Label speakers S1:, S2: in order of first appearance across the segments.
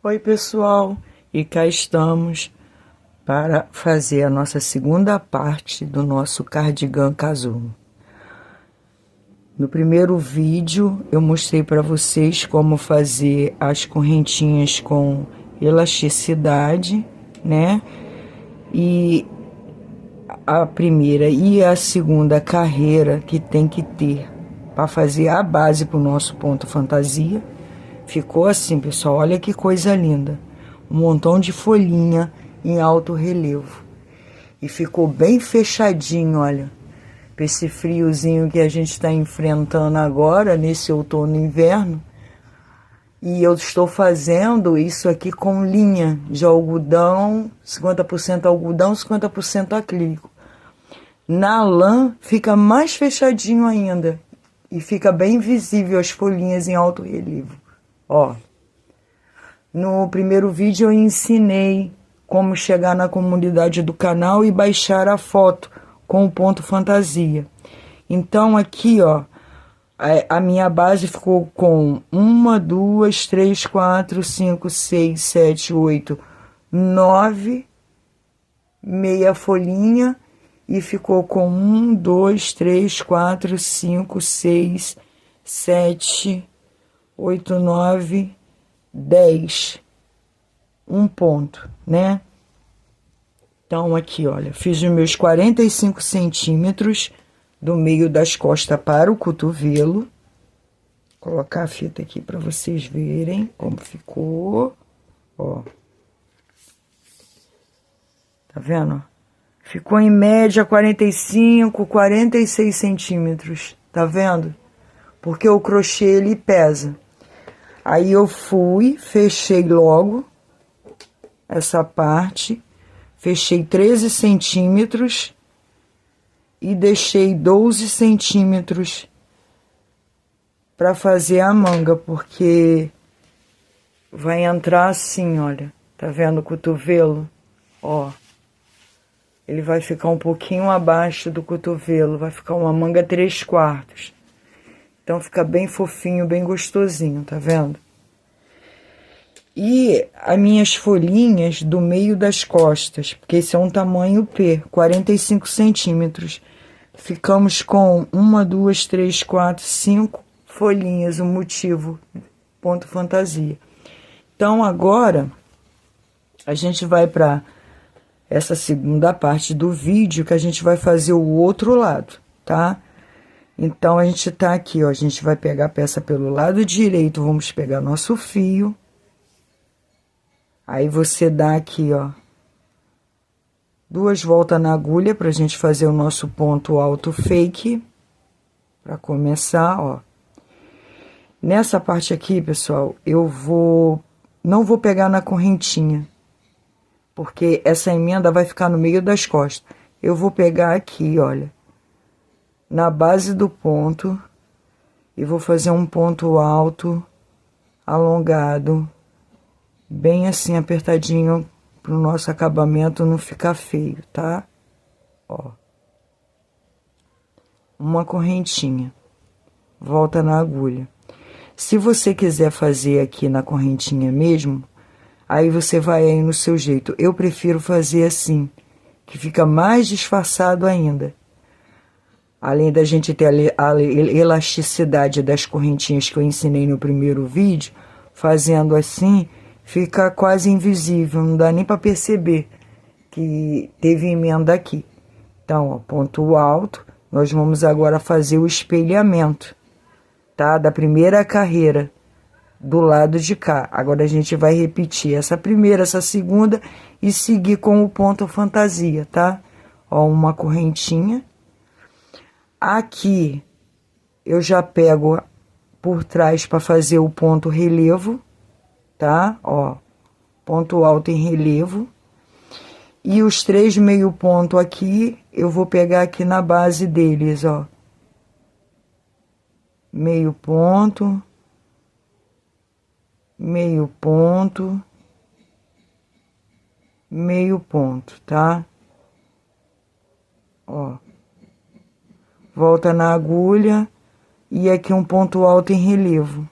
S1: Oi, pessoal, e cá estamos para fazer a nossa segunda parte do nosso cardigan casulo. No primeiro vídeo eu mostrei para vocês como fazer as correntinhas com elasticidade, né? E a primeira e a segunda carreira que tem que ter para fazer a base para o nosso ponto fantasia. Ficou assim, pessoal, olha que coisa linda. Um montão de folhinha em alto relevo. E ficou bem fechadinho, olha. Pra esse friozinho que a gente está enfrentando agora, nesse outono e inverno. E eu estou fazendo isso aqui com linha de algodão, 50% algodão, 50% acrílico. Na lã fica mais fechadinho ainda. E fica bem visível as folhinhas em alto relevo. Ó, no primeiro vídeo eu ensinei como chegar na comunidade do canal e baixar a foto com o ponto fantasia. Então aqui, ó, a minha base ficou com 1, 2, 3, 4, 5, 6, 7, 8, 9, meia folhinha e ficou com 1, 2, 3, 4, 5, 6, 7, 8, 9, 10, um ponto, né? Então aqui, olha, fiz os meus 45 centímetros do meio das costas para o cotovelo. Vou colocar a fita aqui para vocês verem como ficou, ó. Tá vendo? Ficou em média 45, 46 centímetros, tá vendo? Porque o crochê ele pesa. Aí eu fui, fechei logo essa parte, fechei 13 centímetros e deixei 12 centímetros para fazer a manga, porque vai entrar assim, olha, tá vendo o cotovelo? Ó, ele vai ficar um pouquinho abaixo do cotovelo, vai ficar uma manga 3/4. Então fica bem fofinho, bem gostosinho, tá vendo? E as minhas folhinhas do meio das costas, porque esse é um tamanho P, 45 centímetros. Ficamos com 1, 2, 3, 4, 5 folhinhas, o motivo, ponto fantasia. Então agora a gente vai para essa segunda parte do vídeo, que a gente vai fazer o outro lado, tá? Então, a gente tá aqui, ó, a gente vai pegar a peça pelo lado direito, vamos pegar nosso fio. Aí, você dá aqui, ó, 2 voltas na agulha pra gente fazer o nosso ponto alto fake. Pra começar, ó. Nessa parte aqui, pessoal, não vou pegar na correntinha, porque essa emenda vai ficar no meio das costas. Eu vou pegar aqui, olha, na base do ponto, e vou fazer um ponto alto, alongado, bem assim apertadinho, para o nosso acabamento não ficar feio, tá? Ó. Uma correntinha, volta na agulha. Se você quiser fazer aqui na correntinha mesmo, aí você vai aí no seu jeito. Eu prefiro fazer assim, que fica mais disfarçado ainda. Além da gente ter a elasticidade das correntinhas que eu ensinei no primeiro vídeo, fazendo assim, fica quase invisível, não dá nem para perceber que teve emenda aqui. Então, ó, ponto alto, nós vamos agora fazer o espelhamento, tá? Da primeira carreira, do lado de cá. Agora a gente vai repetir essa primeira, essa segunda e seguir com o ponto fantasia, tá? Ó, uma correntinha. Aqui, eu já pego por trás para fazer o ponto relevo, tá? Ó, ponto alto em relevo. E os 3 meio ponto aqui, eu vou pegar aqui na base deles, ó. Meio ponto, meio ponto, meio ponto, tá? Ó. Volta na agulha e aqui um ponto alto em relevo.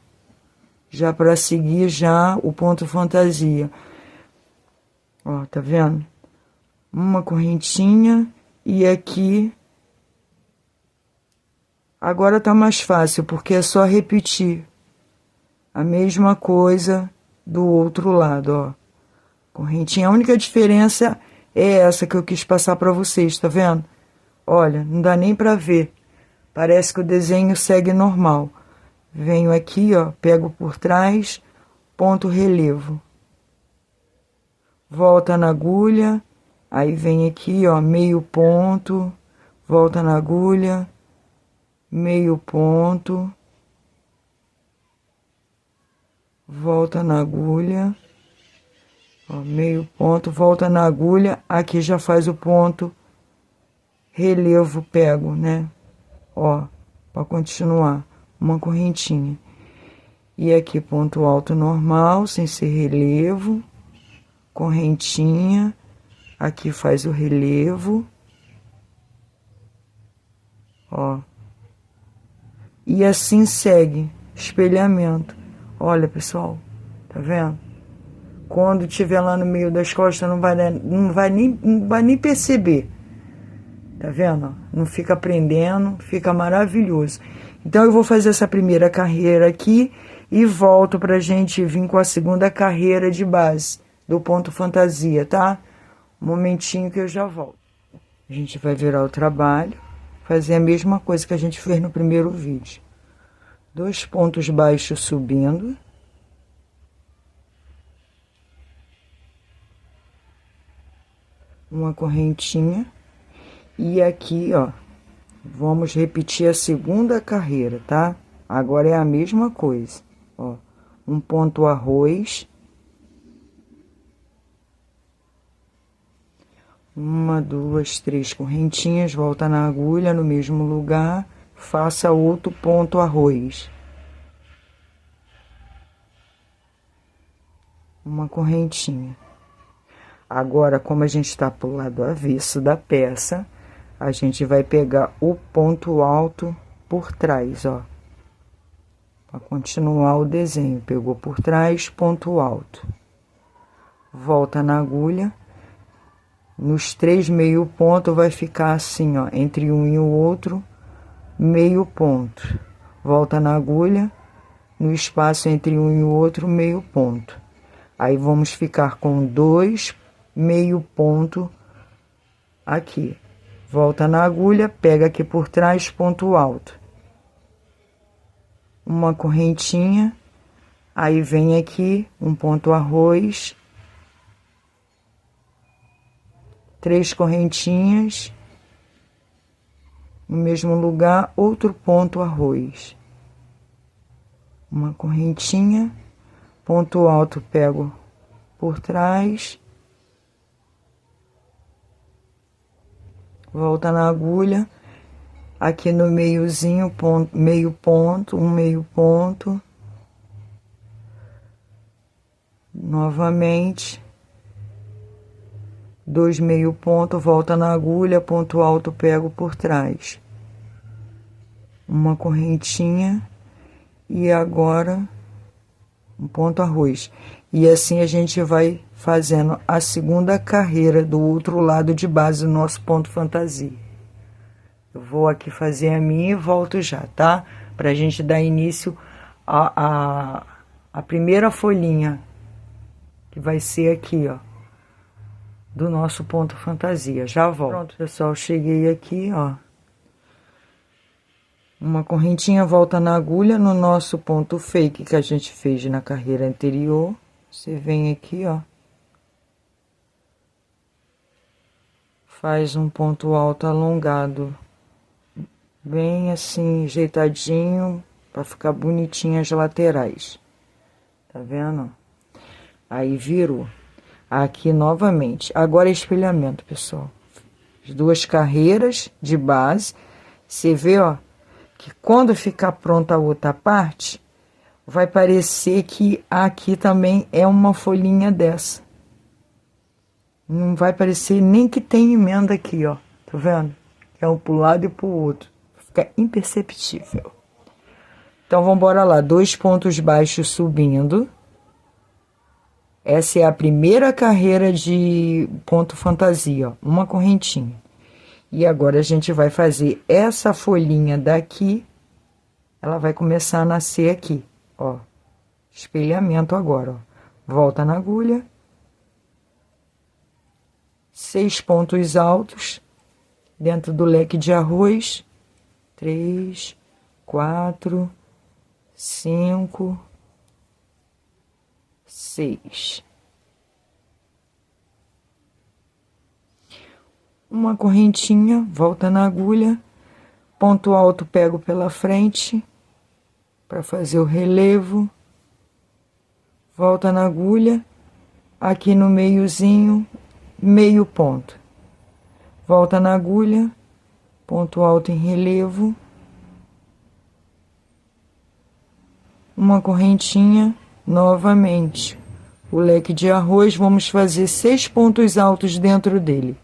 S1: já para seguir já o ponto fantasia. Ó, tá vendo? Uma correntinha e aqui. Agora tá mais fácil, porque é só repetir a mesma coisa do outro lado, ó. Correntinha, a única diferença é essa que eu quis passar para vocês, tá vendo? Olha, não dá nem para ver. Parece que o desenho segue normal. Venho aqui, ó, pego por trás, ponto relevo. Volta na agulha, aí vem aqui, ó, meio ponto, volta na agulha, meio ponto, volta na agulha, ó, meio ponto, volta na agulha, aqui já faz o ponto relevo, pego, né? Ó, para continuar, uma correntinha. E aqui ponto alto normal, sem ser relevo, correntinha, aqui faz o relevo, ó. E assim segue, espelhamento. Olha, pessoal, tá vendo? Quando tiver lá no meio das costas, não vai nem perceber. Tá vendo? Não fica prendendo, fica maravilhoso. Então, eu vou fazer essa primeira carreira aqui e volto pra gente vir com a segunda carreira de base do ponto fantasia, tá? Um momentinho que eu já volto. A gente vai virar o trabalho, fazer a mesma coisa que a gente fez no primeiro vídeo. 2 pontos baixos subindo. Uma correntinha. E aqui, ó, vamos repetir a segunda carreira, tá? Agora é a mesma coisa, ó. Um ponto arroz. 1, 2, 3 correntinhas, volta na agulha no mesmo lugar, faça outro ponto arroz. Uma correntinha. Agora, como a gente está pro lado avesso da peça, a gente vai pegar o ponto alto por trás, ó. Para continuar o desenho, pegou por trás, ponto alto. Volta na agulha. Nos 3 meio ponto vai ficar assim, ó, entre um e o outro, meio ponto. Volta na agulha, no espaço entre um e o outro, meio ponto. Aí vamos ficar com 2 meio ponto aqui. Volta na agulha, pega aqui por trás, ponto alto. Uma correntinha, aí vem aqui um ponto arroz. 3 correntinhas, no mesmo lugar, outro ponto arroz. Uma correntinha, ponto alto, pego por trás, volta na agulha, aqui no meiozinho, ponto, meio ponto, um meio ponto, novamente. 2 meio ponto, volta na agulha, ponto alto, pego por trás. Uma correntinha e agora um ponto arroz. E assim a gente vai fazendo a segunda carreira do outro lado de base do nosso ponto fantasia. Eu vou aqui fazer a minha e volto já, tá? Pra gente dar início a primeira folhinha, que vai ser aqui, ó, do nosso ponto fantasia. Já volto. Pronto, pessoal, cheguei aqui, ó. Uma correntinha, volta na agulha no nosso ponto fake que a gente fez na carreira anterior. Você vem aqui, ó. Faz um ponto alto alongado. Bem assim, ajeitadinho, para ficar bonitinho as laterais. Tá vendo? Aí virou. Aqui novamente. Agora é espelhamento, pessoal. As 2 carreiras de base. Você vê, ó, que quando ficar pronta a outra parte, vai parecer que aqui também é uma folhinha dessa. Não vai parecer nem que tem emenda aqui, ó. Tá vendo? É um pro lado e pro outro. Fica imperceptível. Então, vamos embora lá. 2 pontos baixos subindo. Essa é a primeira carreira de ponto fantasia, ó, uma correntinha. E agora a gente vai fazer essa folhinha daqui, ela vai começar a nascer aqui, ó. Espelhamento agora, ó. Volta na agulha. 6 pontos altos dentro do leque de arroz. 3, 4, 5, 6. Uma correntinha, volta na agulha, ponto alto pego pela frente para fazer o relevo, volta na agulha, aqui no meiozinho, meio ponto, volta na agulha, ponto alto em relevo, uma correntinha, novamente, o leque de arroz, vamos fazer 6 pontos altos dentro dele.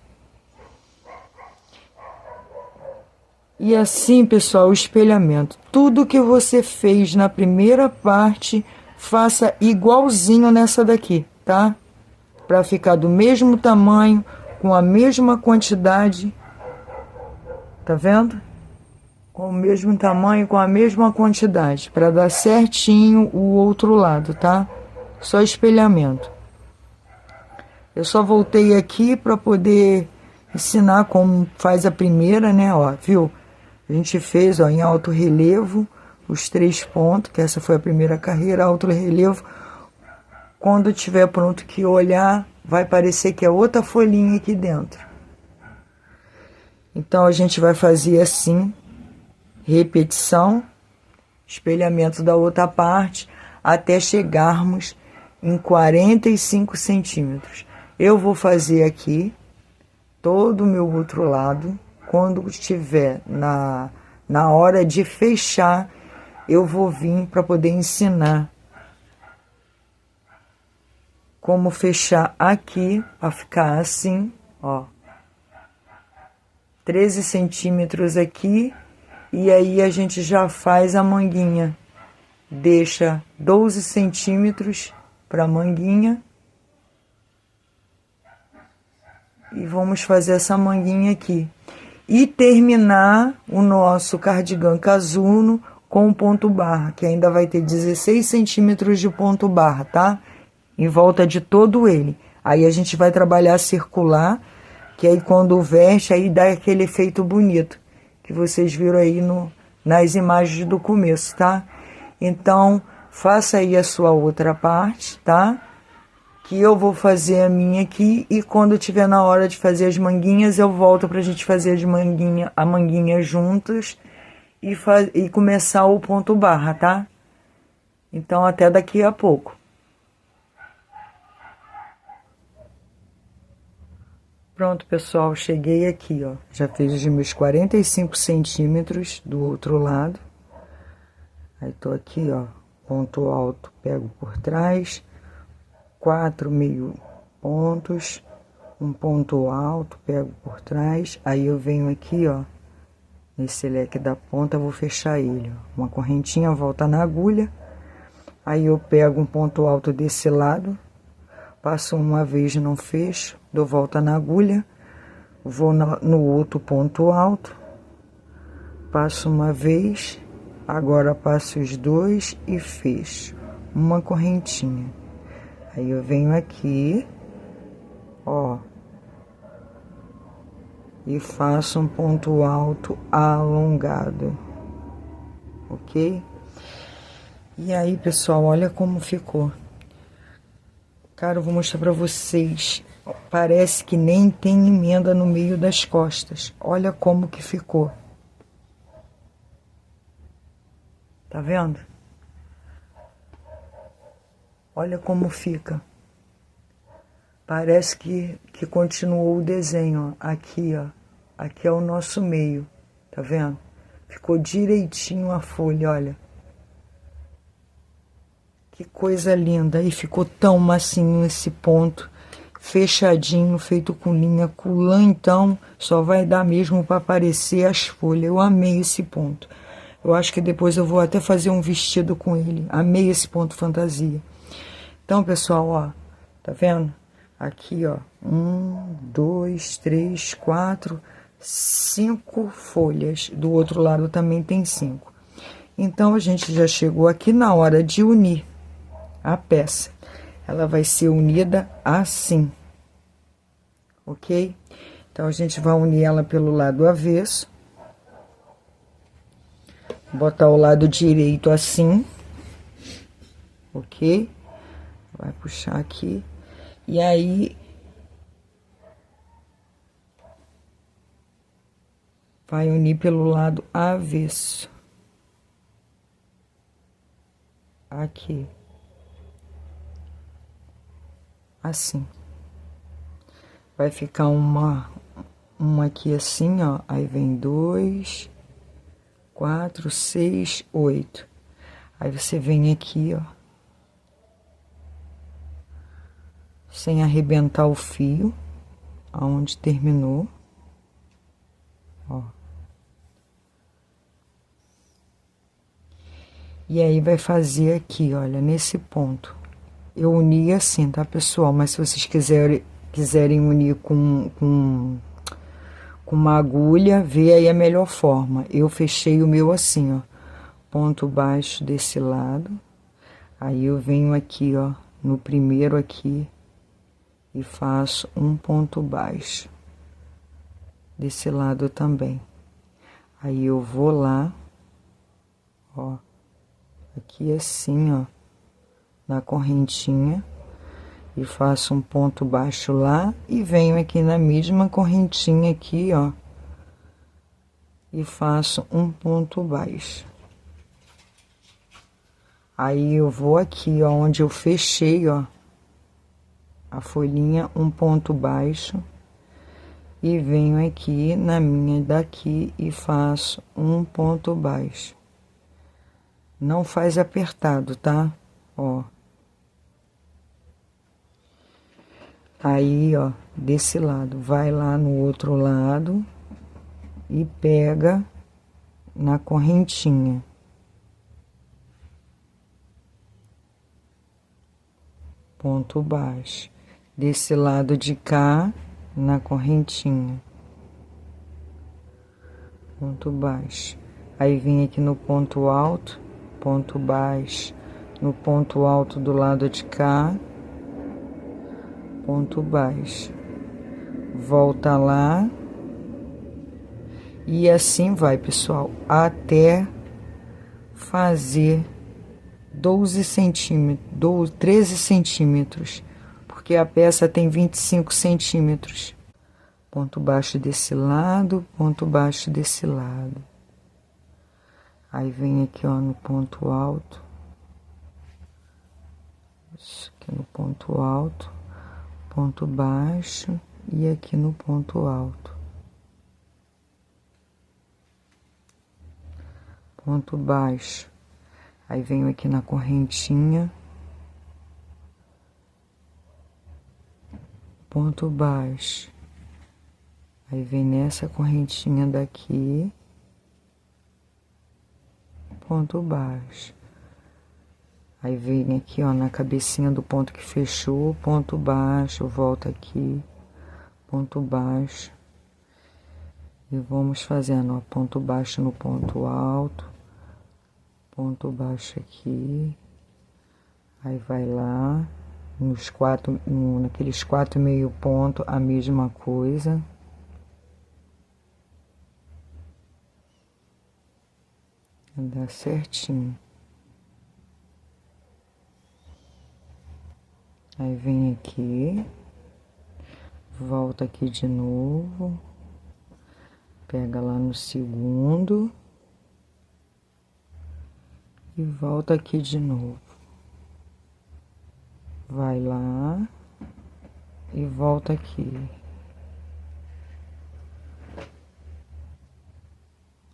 S1: E assim, pessoal, o espelhamento. Tudo que você fez na primeira parte, faça igualzinho nessa daqui, tá? Para ficar do mesmo tamanho, com a mesma quantidade. Tá vendo? Com o mesmo tamanho, com a mesma quantidade. Para dar certinho o outro lado, tá? Só espelhamento. Eu só voltei aqui para poder ensinar como faz a primeira, né? Ó, viu? A gente fez, ó, em alto relevo, os 3 pontos, que essa foi a primeira carreira, alto relevo. Quando tiver pronto que olhar, vai parecer que é outra folhinha aqui dentro. Então, a gente vai fazer assim, repetição, espelhamento da outra parte, até chegarmos em 45 centímetros. Eu vou fazer aqui todo o meu outro lado. Quando estiver na hora de fechar, eu vou vir para poder ensinar como fechar aqui, para ficar assim, ó. 13 centímetros aqui, e aí a gente já faz a manguinha. Deixa 12 centímetros para a manguinha. E vamos fazer essa manguinha aqui. E terminar o nosso cardigan casuno com um ponto barra, que ainda vai ter 16 centímetros de ponto barra, tá? Em volta de todo ele. Aí a gente vai trabalhar circular, que aí quando veste, aí dá aquele efeito bonito, que vocês viram aí nas imagens do começo, tá? Então, faça aí a sua outra parte, tá? Que eu vou fazer a minha aqui, e quando tiver na hora de fazer as manguinhas, eu volto pra gente fazer a manguinha juntas e começar o ponto barra, tá? Então, até daqui a pouco. Pronto, pessoal, cheguei aqui, ó. Já fiz os meus 45 centímetros do outro lado. Aí, tô aqui, ó, ponto alto, pego por trás. 4 meio pontos, um ponto alto, pego por trás, aí eu venho aqui, ó, nesse leque da ponta, vou fechar ele, ó, uma correntinha, volta na agulha, aí eu pego um ponto alto desse lado, passo uma vez, não fecho, dou volta na agulha, vou no outro ponto alto, passo uma vez, agora passo os dois e fecho, uma correntinha. Aí eu venho aqui, ó, e faço um ponto alto alongado, ok? E aí, pessoal, olha como ficou. Cara, eu vou mostrar pra vocês. Parece que nem tem emenda no meio das costas. Olha como que ficou. Tá vendo? Olha como fica. Parece que continuou o desenho, ó. Aqui, ó. Aqui é o nosso meio. Tá vendo? Ficou direitinho a folha, olha. Que coisa linda. E ficou tão macinho esse ponto. Fechadinho, feito com linha. Com lã, então, só vai dar mesmo para aparecer as folhas. Eu amei esse ponto. Eu acho que depois eu vou até fazer um vestido com ele. Amei esse ponto fantasia. Então, pessoal, ó, tá vendo? Aqui, ó, 1, 2, 3, 4, 5 folhas. Do outro lado também tem 5. Então, a gente já chegou aqui na hora de unir a peça. Ela vai ser unida assim, ok? Então, a gente vai unir ela pelo lado avesso. Botar o lado direito assim, ok? Vai puxar aqui. E aí, vai unir pelo lado avesso. Aqui. Assim. Vai ficar uma aqui assim, ó. Aí vem 2, 4, 6, 8. Aí você vem aqui, ó. Sem arrebentar o fio, aonde terminou. Ó. E aí, vai fazer aqui, olha, nesse ponto. Eu uni assim, tá, pessoal? Mas se vocês quiserem unir com uma agulha, vê aí a melhor forma. Eu fechei o meu assim, ó. Ponto baixo desse lado. Aí, eu venho aqui, ó, no primeiro aqui. E faço um ponto baixo. Desse lado também. Aí, eu vou lá, ó. Aqui assim, ó, na correntinha, e faço um ponto baixo lá, e venho aqui na mesma correntinha aqui, ó, e faço um ponto baixo. Aí, eu vou aqui, ó, onde eu fechei, ó, a folhinha, um ponto baixo, e venho aqui na minha daqui e faço um ponto baixo. Não faz apertado, tá? Ó. Aí, ó, desse lado, vai lá no outro lado e pega na correntinha. Ponto baixo. Desse lado de cá, na correntinha. Ponto baixo. Aí, vem aqui no ponto alto, ponto baixo. No ponto alto do lado de cá, ponto baixo. Volta lá. E assim vai, pessoal, até fazer 12 centímetros, 13 centímetros, porque a peça tem 25 centímetros. Ponto baixo desse lado, ponto baixo desse lado. Aí, vem aqui, ó, no ponto alto. Isso aqui no ponto alto, ponto baixo e aqui no ponto alto. Ponto baixo. Aí, venho aqui na correntinha. Ponto baixo. Aí, vem nessa correntinha daqui. Ponto baixo. Aí, vem aqui, ó, na cabecinha do ponto que fechou, ponto baixo, volta aqui, ponto baixo. E vamos fazendo, ó, ponto baixo no ponto alto, ponto baixo aqui. Aí, vai lá, naqueles 4 meio ponto, a mesma coisa. Dá certinho. Aí, vem aqui, volta aqui de novo, pega lá no segundo e volta aqui de novo. Vai lá e volta aqui.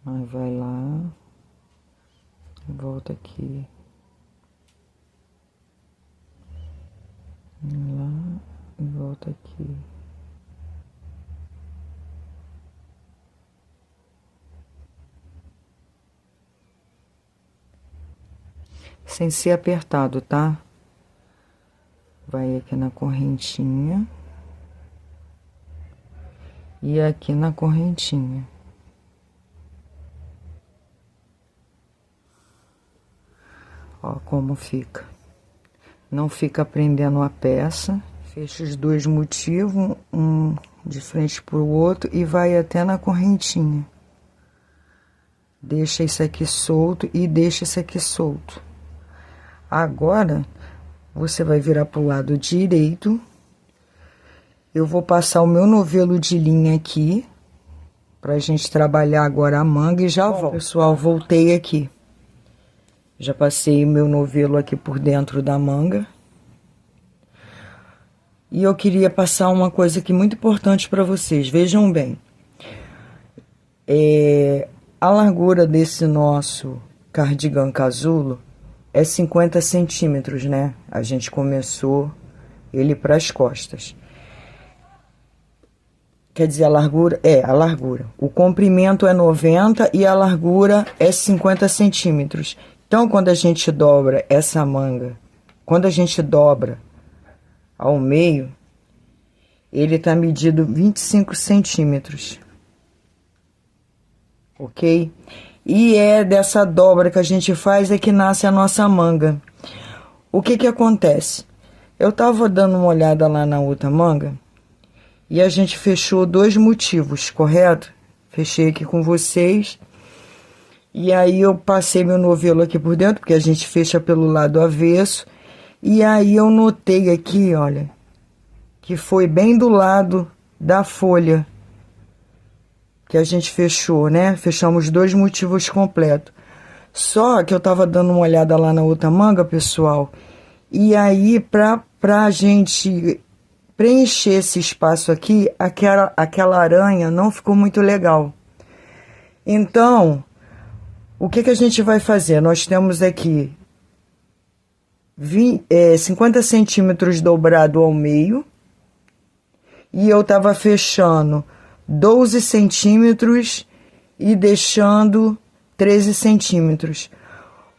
S1: Aí, vai lá e volta aqui. Lá e volta aqui. sem ser apertado, tá? Vai aqui na correntinha. E aqui na correntinha. Ó, como fica. Não fica prendendo a peça. Fecha os dois motivos, um de frente pro outro e vai até na correntinha. Deixa isso aqui solto e deixa isso aqui solto. Agora, você vai virar pro lado direito. Eu vou passar o meu novelo de linha aqui, pra gente trabalhar agora a manga e já volto. Pessoal, voltei aqui. Já passei o meu novelo aqui por dentro da manga. E eu queria passar uma coisa aqui muito importante para vocês. Vejam bem. A largura desse nosso cardigan casulo é 50 centímetros, né? A gente começou ele para as costas. Quer dizer, a largura... a largura. O comprimento é 90 e a largura é 50 centímetros. Então, quando a gente dobra essa manga, quando a gente dobra ao meio, ele tá medido 25 centímetros. Ok? E é dessa dobra que a gente faz é que nasce a nossa manga. O que que acontece? Eu tava dando uma olhada lá na outra manga e a gente fechou dois motivos, correto? Fechei aqui com vocês. E aí eu passei meu novelo aqui por dentro, porque a gente fecha pelo lado avesso. E aí eu notei aqui, olha, que foi bem do lado da folha que a gente fechou, né? Fechamos dois motivos completos. Só que eu tava dando uma olhada lá na outra manga, pessoal, e aí pra gente preencher esse espaço aqui, aquela aranha não ficou muito legal. Então, o que que a gente vai fazer? Nós temos aqui 50 centímetros dobrado ao meio. E eu tava fechando 12 centímetros e deixando 13 centímetros.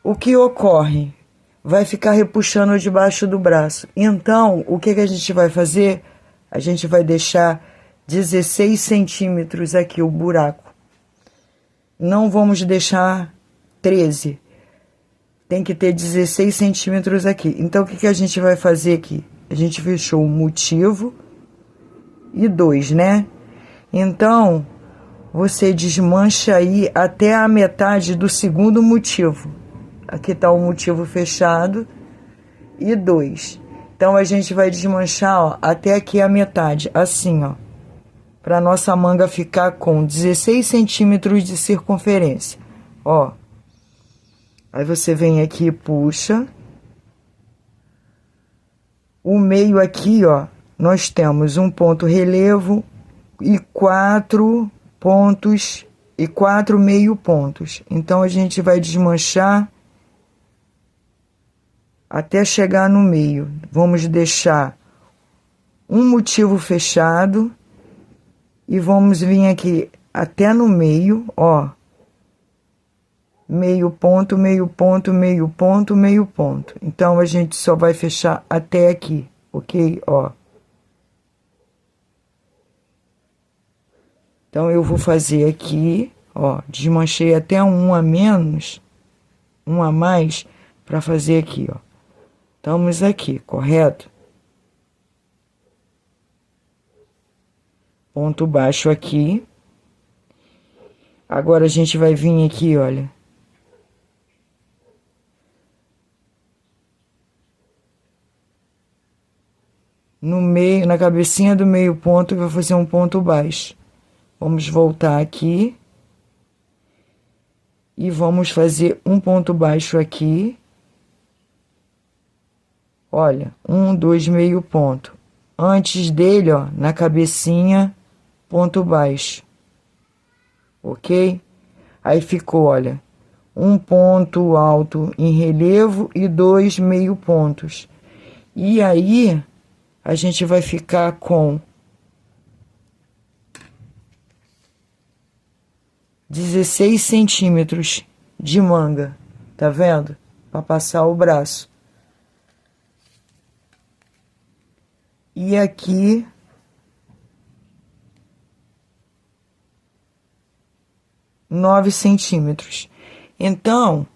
S1: O que ocorre? Vai ficar repuxando debaixo do braço. Então, o que que a gente vai fazer? A gente vai deixar 16 centímetros aqui o buraco. Não vamos deixar 13. Tem que ter 16 centímetros aqui. Então, o que que a gente vai fazer aqui? A gente fechou o motivo e 2, né? Então, você desmancha aí até a metade do segundo motivo. Aqui tá o motivo fechado e 2. Então, a gente vai desmanchar, ó, até aqui a metade, assim, ó. Pra nossa manga ficar com 16 centímetros de circunferência, ó. Aí você vem aqui e puxa. O meio aqui, ó, nós temos um ponto relevo e 4 pontos e 4 meio pontos. Então, a gente vai desmanchar até chegar no meio. Vamos deixar um motivo fechado e vamos vir aqui até no meio, ó. Meio ponto, meio ponto, meio ponto, meio ponto. Então, a gente só vai fechar até aqui, ok? Ó. Então, eu vou fazer aqui, ó, desmanchei até um a menos, um a mais, para fazer aqui, ó. Estamos aqui, correto? Ponto baixo aqui. Agora, a gente vai vir aqui, olha. No meio, na cabecinha do meio ponto, eu vou fazer um ponto baixo. Vamos voltar aqui. E vamos fazer um ponto baixo aqui. Olha, 1, 2, meio ponto. Antes dele, ó, na cabecinha, ponto baixo. Ok? Aí ficou, olha, um ponto alto em relevo e 2 meio pontos. E aí, a gente vai ficar com 16 centímetros de manga, tá vendo? para passar o braço. E aqui nove centímetros. Então,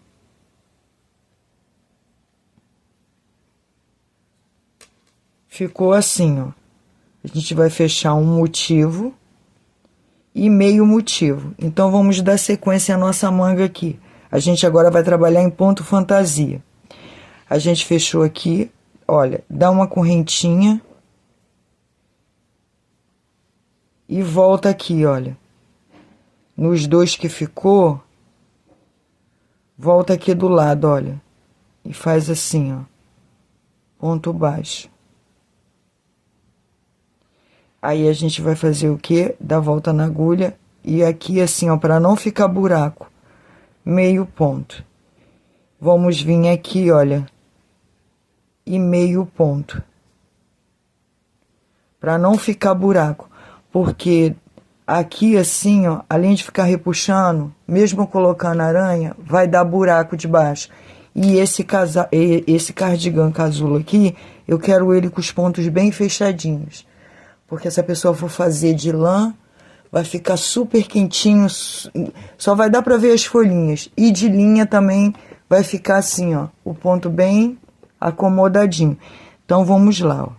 S1: ficou assim, ó. A gente vai fechar um motivo e meio motivo. Então, vamos dar sequência à nossa manga aqui. A gente agora vai trabalhar em ponto fantasia. A gente fechou aqui, olha, dá uma correntinha e volta aqui, olha. Nos dois que ficou, volta aqui do lado, olha. E faz assim, ó. Ponto baixo. Aí a gente vai fazer o quê? Dar volta na agulha e aqui assim, ó, para não ficar buraco, meio ponto. Vamos vir aqui, olha, e meio ponto. Para não ficar buraco, porque aqui assim, ó, além de ficar repuxando, mesmo colocando aranha, vai dar buraco de baixo. E esse cardigan casulo aqui, eu quero ele com os pontos bem fechadinhos. Porque se a pessoa for fazer de lã, vai ficar super quentinho, só vai dar para ver as folhinhas. E de linha também vai ficar assim, ó, o ponto bem acomodadinho. Então, vamos lá, ó.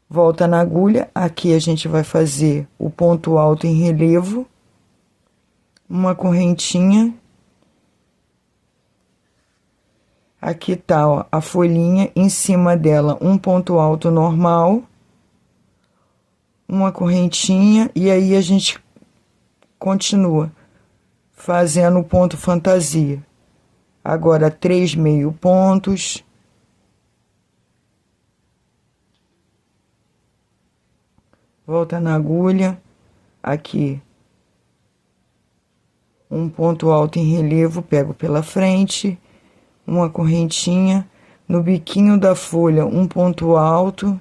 S1: Volta na agulha, aqui a gente vai fazer o ponto alto em relevo, uma correntinha. Aqui tá, ó, a folhinha, em cima dela um ponto alto normal, uma correntinha, e aí a gente continua fazendo o ponto fantasia. Agora, 3 meio pontos. Volta na agulha, aqui, um ponto alto em relevo, pego pela frente, uma correntinha, no biquinho da folha, um ponto alto.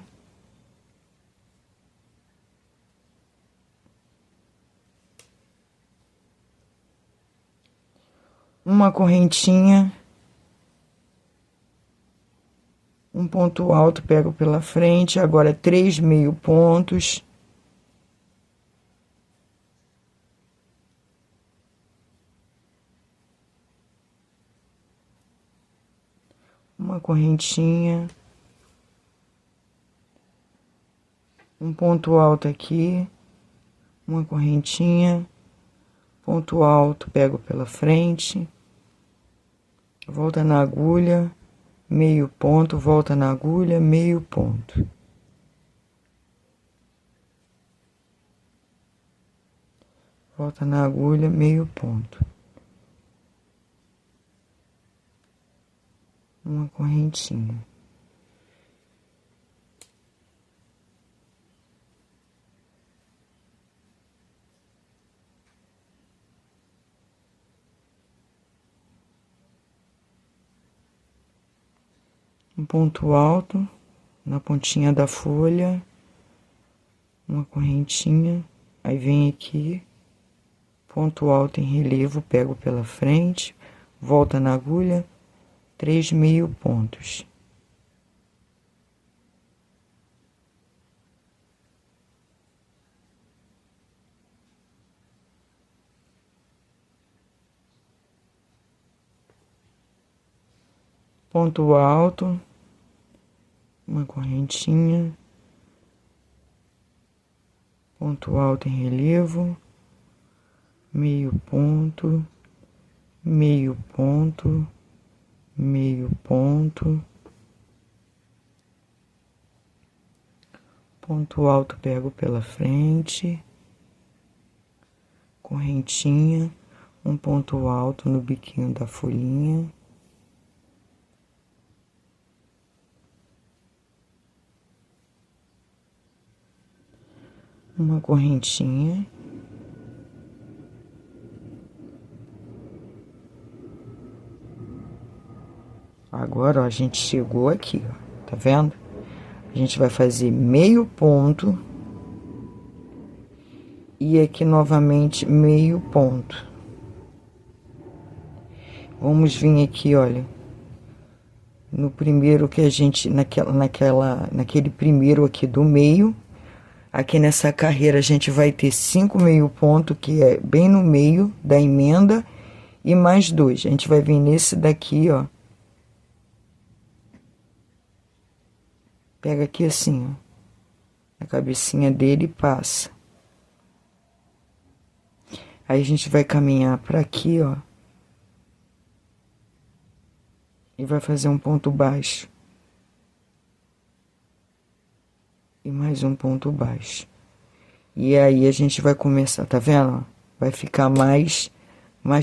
S1: Uma correntinha, um ponto alto, pego pela frente, agora 3 meio pontos. Uma correntinha, um ponto alto aqui, uma correntinha, ponto alto, pego pela frente, volta na agulha, meio ponto, volta na agulha, meio ponto. Volta na agulha, meio ponto. Uma correntinha. Um ponto alto na pontinha da folha, uma correntinha, aí vem aqui, ponto alto em relevo, pego pela frente, volta na agulha, 3 meio pontos. Ponto alto, uma correntinha, ponto alto em relevo, meio ponto, meio ponto, meio ponto, ponto alto, pego pela frente, correntinha, um ponto alto no biquinho da folhinha. Uma correntinha. Agora, ó, a gente chegou aqui, ó, tá vendo? A gente vai fazer meio ponto. E aqui novamente meio ponto. Vamos vir aqui, olha, no primeiro que a gente, naquele primeiro aqui do meio. Aqui nessa carreira a gente vai ter 5 meio ponto, que é bem no meio da emenda, e mais 2. A gente vai vir nesse daqui, ó. Pega aqui assim, ó, a cabecinha dele e passa. Aí a gente vai caminhar para aqui, ó. E vai fazer um ponto baixo. E mais um ponto baixo. E aí a gente vai começar, tá vendo? Vai ficar mais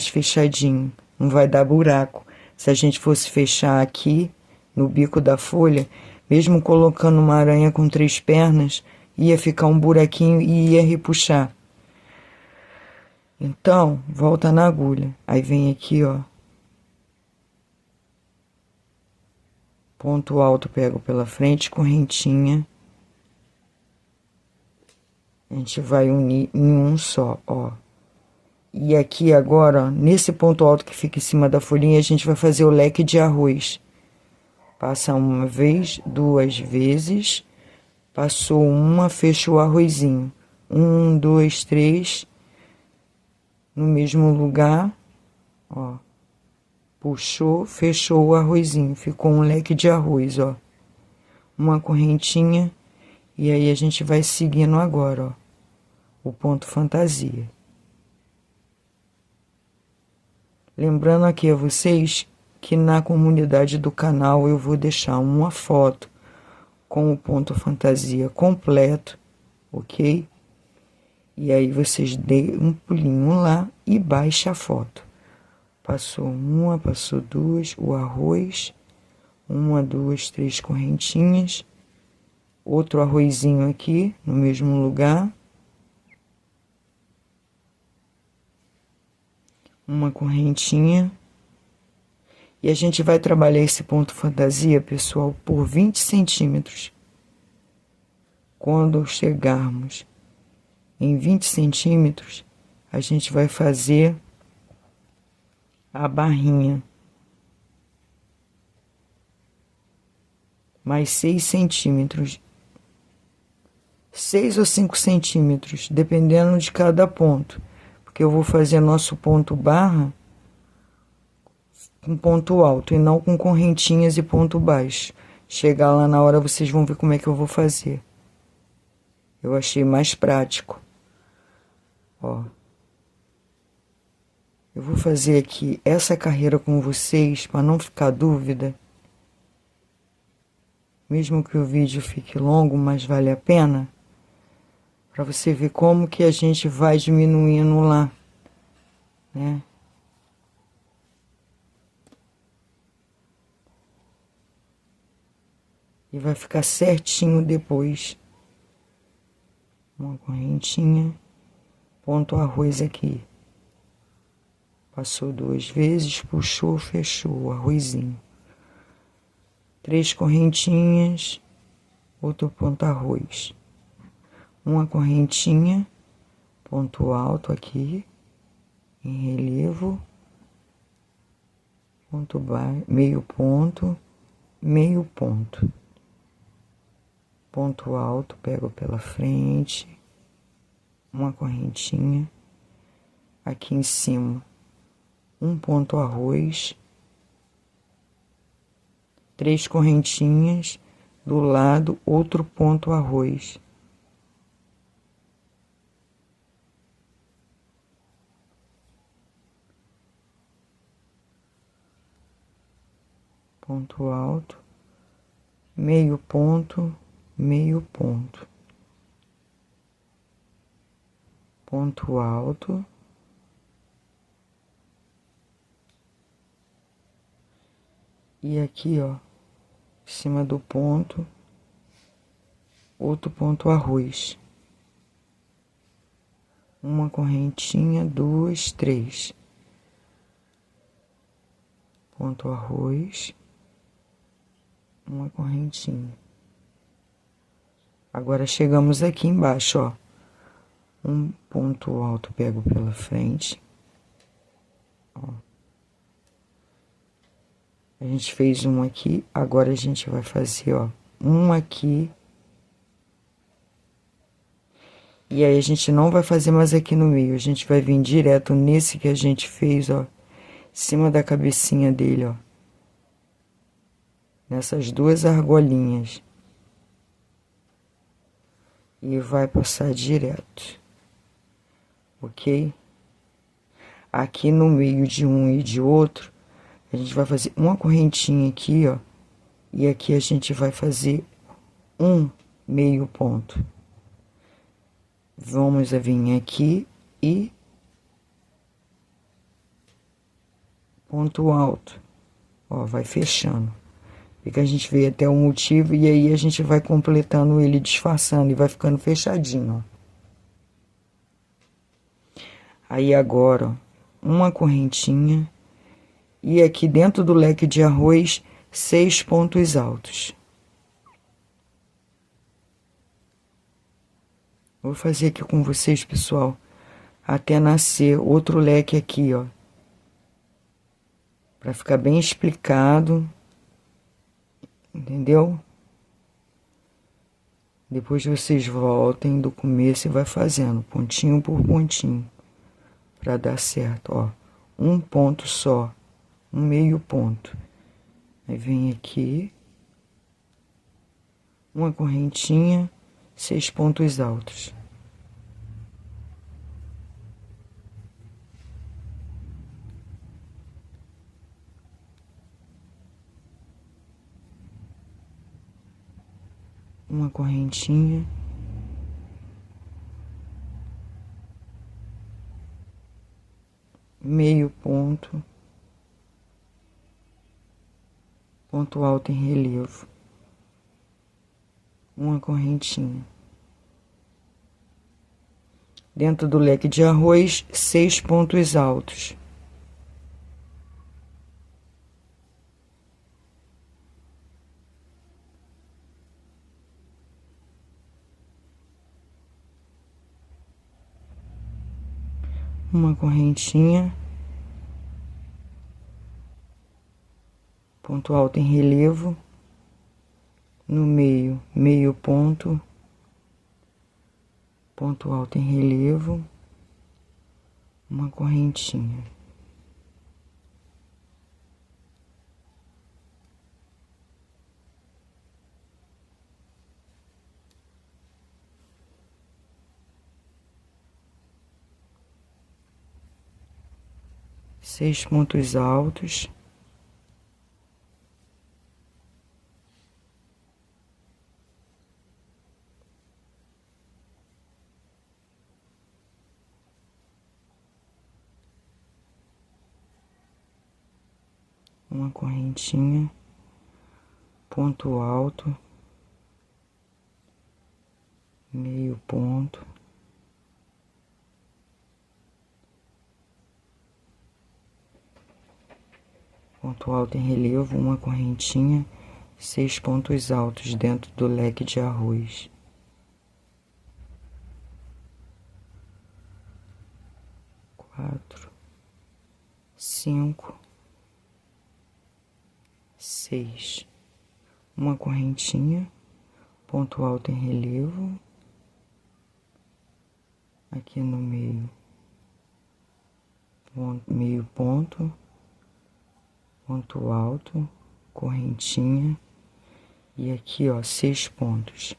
S1: fechadinho, não vai dar buraco. Se a gente fosse fechar aqui no bico da folha, mesmo colocando uma aranha com 3 pernas, ia ficar um buraquinho e ia repuxar. Então, volta na agulha. Aí vem aqui, ó. Ponto alto, pego pela frente, correntinha. A gente vai unir em um só, ó. E aqui agora, ó, nesse ponto alto que fica em cima da folhinha, a gente vai fazer o leque de arroz. Passa uma vez, 2 vezes. Passou uma, fechou o arrozinho. 1, 2, 3. No mesmo lugar, ó. Puxou, fechou o arrozinho. Ficou um leque de arroz, ó. Uma correntinha. E aí a gente vai seguindo agora, ó, o ponto fantasia. Lembrando aqui a vocês que na comunidade do canal eu vou deixar uma foto com o ponto fantasia completo, ok? E aí vocês dêem um pulinho lá e baixa a foto. Passou uma, passou 2, o arroz, 1, 2, 3 correntinhas. Outro arrozinho aqui, no mesmo lugar. Uma correntinha. E a gente vai trabalhar esse ponto fantasia, pessoal, por 20 centímetros. Quando chegarmos em 20 centímetros, a gente vai fazer a barrinha. Mais 6 centímetros. 6 ou 5 centímetros, dependendo de cada ponto. Porque eu vou fazer nosso ponto barra com ponto alto e não com correntinhas e ponto baixo. Chegar lá na hora vocês vão ver como é que eu vou fazer. Eu achei mais prático. Ó. Eu vou fazer aqui essa carreira com vocês, para não ficar dúvida. Mesmo que o vídeo fique longo, mas vale a pena. Para você ver como que a gente vai diminuindo lá, né? E vai ficar certinho depois. Uma correntinha, ponto arroz aqui. Passou 2 vezes, puxou, fechou o arrozinho. 3 correntinhas, outro ponto arroz. Uma correntinha, ponto alto aqui, em relevo, ponto baixo, meio ponto, ponto alto, pego pela frente, uma correntinha, aqui em cima, um ponto arroz, 3 correntinhas, do lado, outro ponto arroz. Ponto alto, meio ponto, ponto alto, e aqui, ó, em cima do ponto, outro ponto arroz. Uma correntinha, 2, 3. Ponto arroz. Uma correntinha. Agora chegamos aqui embaixo, ó. Um ponto alto, pego pela frente. Ó. A gente fez um aqui, agora a gente vai fazer, ó, um aqui. E aí a gente não vai fazer mais aqui no meio, a gente vai vir direto nesse que a gente fez, ó, em cima da cabecinha dele, ó. Nessas duas argolinhas. E vai passar direto. Ok? Aqui no meio de um e de outro, a gente vai fazer uma correntinha aqui, ó. E aqui a gente vai fazer um meio ponto. Vamos vir aqui e ponto alto. Ó, vai fechando. E que a gente veio até o motivo e aí a gente vai completando ele, disfarçando e vai ficando fechadinho, ó. Aí agora, ó, uma correntinha e aqui dentro do leque de arroz, 6 pontos altos. Vou fazer aqui com vocês, pessoal, até nascer outro leque aqui, ó. Pra ficar bem explicado, entendeu? Depois vocês voltem do começo e vai fazendo, pontinho por pontinho, pra dar certo, ó. Um ponto só, um meio ponto. Aí vem aqui, uma correntinha, 6 pontos altos. Uma correntinha, meio ponto, ponto alto em relevo, uma correntinha. Dentro do leque de arroz, 6 pontos altos. Uma correntinha, ponto alto em relevo, no meio, meio ponto, ponto alto em relevo, uma correntinha. Seis pontos altos. Uma correntinha, ponto alto, meio ponto, ponto alto em relevo, uma correntinha, 6 pontos altos dentro do leque de arroz. Quatro, 5, 6. Uma correntinha, ponto alto em relevo, aqui no meio, meio ponto, ponto alto, correntinha, e aqui, ó, 6 pontos.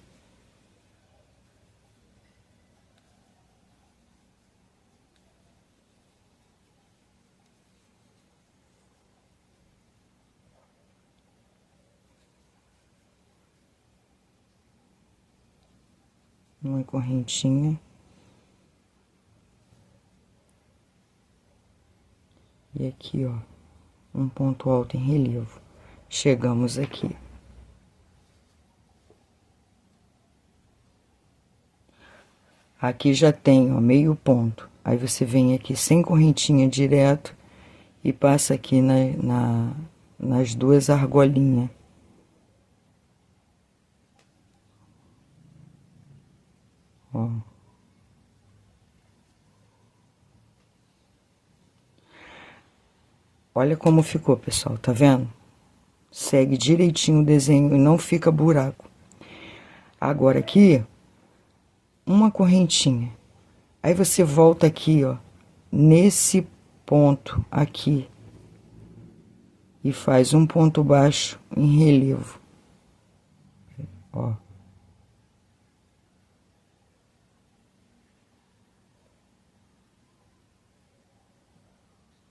S1: Uma correntinha. E aqui, ó, um ponto alto em relevo. Chegamos aqui. Aqui já tem, ó, meio ponto. Aí você vem aqui sem correntinha direto e passa aqui nas duas argolinhas. Ó. Olha como ficou, pessoal, tá vendo? segue direitinho o desenho e não fica buraco. Agora aqui, uma correntinha. Aí você volta aqui, ó, nesse ponto aqui e faz um ponto baixo em relevo, ó.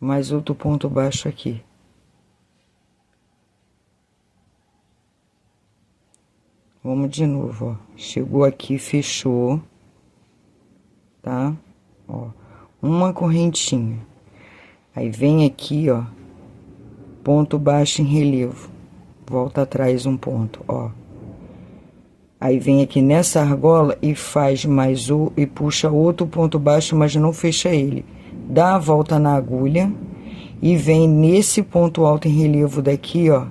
S1: Mais outro ponto baixo aqui. Vamos de novo, ó. Chegou aqui, fechou, tá? Ó, uma correntinha. Aí vem aqui, ó, ponto baixo em relevo. Volta atrás um ponto, ó. Aí vem aqui nessa argola e faz mais o e puxa outro ponto baixo, mas não fecha ele. Dá a volta na agulha e vem nesse ponto alto em relevo daqui, ó.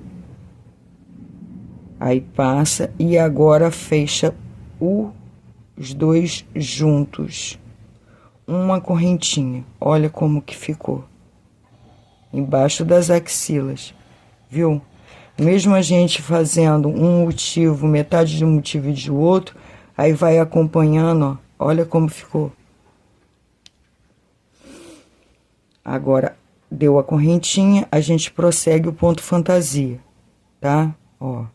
S1: Aí passa e agora fecha os dois juntos. Uma correntinha. Olha como que ficou. Embaixo das axilas, viu? Mesmo a gente fazendo um motivo, metade de um motivo e de outro, aí vai acompanhando, ó. Olha como ficou. Agora, deu a correntinha, a gente prossegue o ponto fantasia, tá? Ó,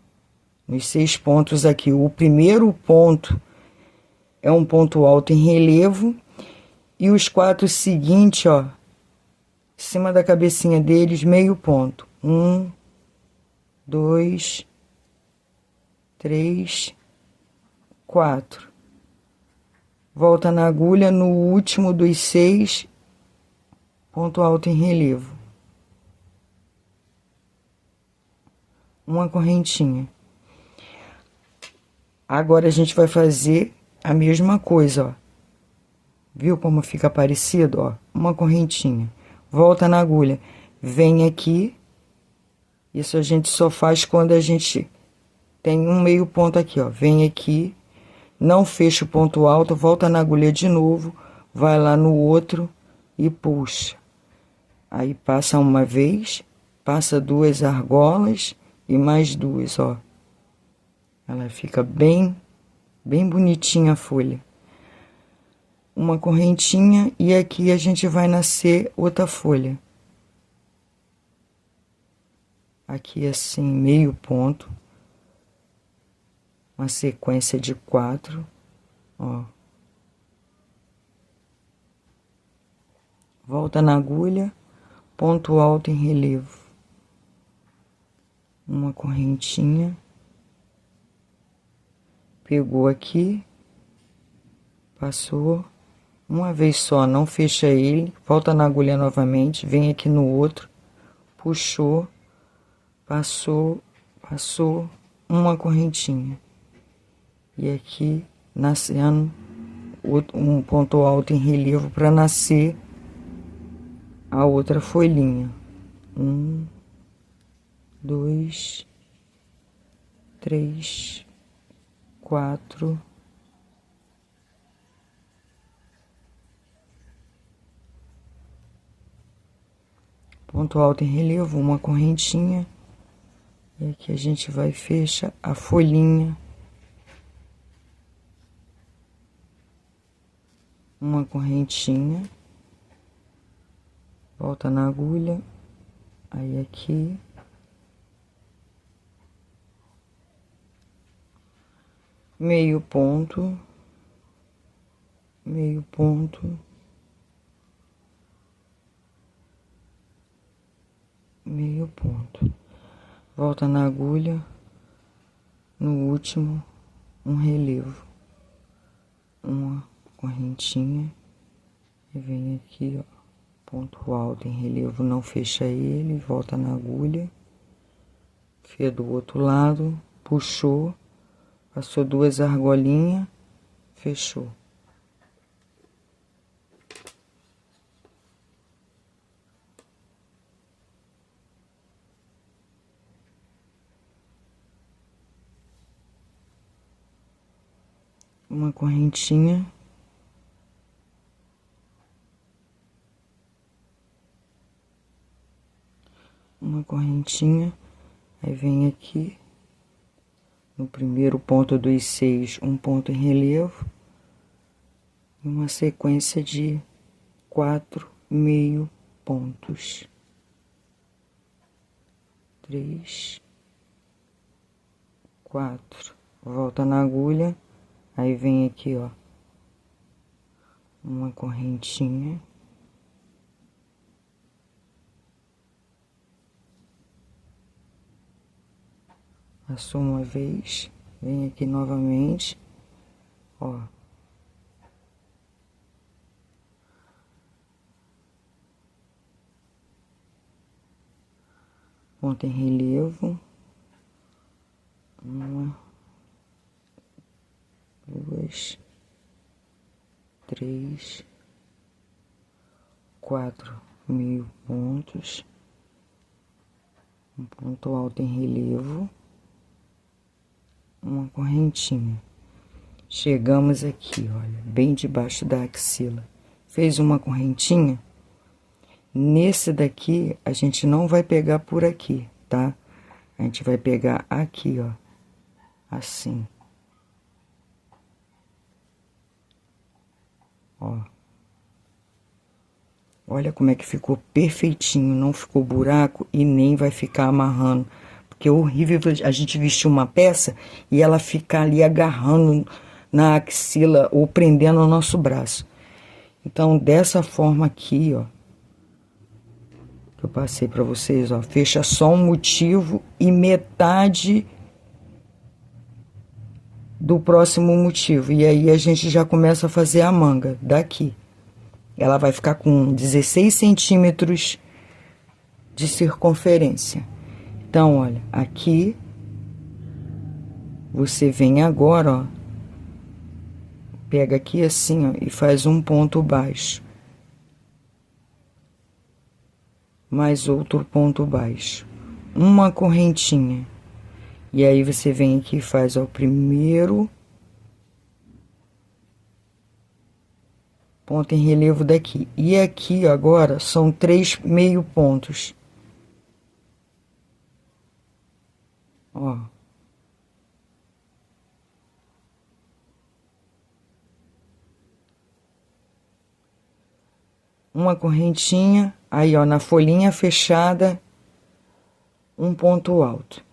S1: nos 6 pontos aqui. O primeiro ponto é um ponto alto em relevo e os 4 seguintes, ó, em cima da cabecinha deles, meio ponto. 1, 2, 3, 4. Volta na agulha no último dos 6, ponto alto em relevo. Uma correntinha. Agora a gente vai fazer a mesma coisa, ó. Viu como fica parecido, ó? Uma correntinha. Volta na agulha. Vem aqui. Isso a gente só faz quando a gente tem um meio ponto aqui, ó. Vem aqui. Não fecha o ponto alto. Volta na agulha de novo. Vai lá no outro e puxa. Aí passa uma vez. Passa 2 argolas e mais 2, ó. Ela fica bem bonitinha a folha. Uma correntinha e aqui a gente vai nascer outra folha. Aqui assim, meio ponto. Uma sequência de 4, ó. Volta na agulha, ponto alto em relevo. Uma correntinha. Pegou aqui, passou. Uma vez só, não fecha ele, volta na agulha novamente, vem aqui no outro, puxou, passou, passou, uma correntinha. E aqui, nascendo um ponto alto em relevo para nascer a outra folhinha. 1, 2, 3, 4... Ponto alto em relevo, uma correntinha. E aqui a gente vai fechar a folhinha. Uma correntinha. Volta na agulha. Aí aqui. Meio ponto. Meio ponto. Meio ponto. Volta na agulha, no último, um relevo, uma correntinha, e vem aqui, ó, ponto alto em relevo, não fecha ele, volta na agulha, fia do outro lado, puxou, passou 2 argolinhas, fechou. Uma correntinha, uma correntinha, Aí vem aqui, no primeiro ponto dos 6, um ponto em relevo, e uma sequência de 4 meio pontos. 3, 4, volta na agulha, aí vem aqui, ó, uma correntinha. Passou uma vez, vem aqui novamente, ó. Ponto em relevo. 1, 2, 3, 4 meio pontos. Um ponto alto em relevo. Uma correntinha. Chegamos aqui, olha, bem debaixo da axila. Fez uma correntinha. Nesse daqui, a gente não vai pegar por aqui, tá? A gente vai pegar aqui, ó, assim. Ó. Olha como é que ficou perfeitinho, não ficou buraco e nem vai ficar amarrando. Porque é horrível a gente vestir uma peça e ela ficar ali agarrando na axila ou prendendo o nosso braço. Então, dessa forma aqui, ó, que eu passei pra vocês, ó, fecha só um motivo e metade do próximo motivo. E aí a gente já começa a fazer a manga daqui. Ela vai ficar com 16 centímetros de circunferência. Então, olha, aqui você vem agora, ó, pega aqui assim, ó, e faz um ponto baixo. Mais outro ponto baixo. Uma correntinha. E aí você vem aqui e faz, ó, o primeiro ponto em relevo daqui. E aqui agora são 3 meio pontos. Ó. Uma correntinha, aí ó, na folhinha fechada, um ponto alto.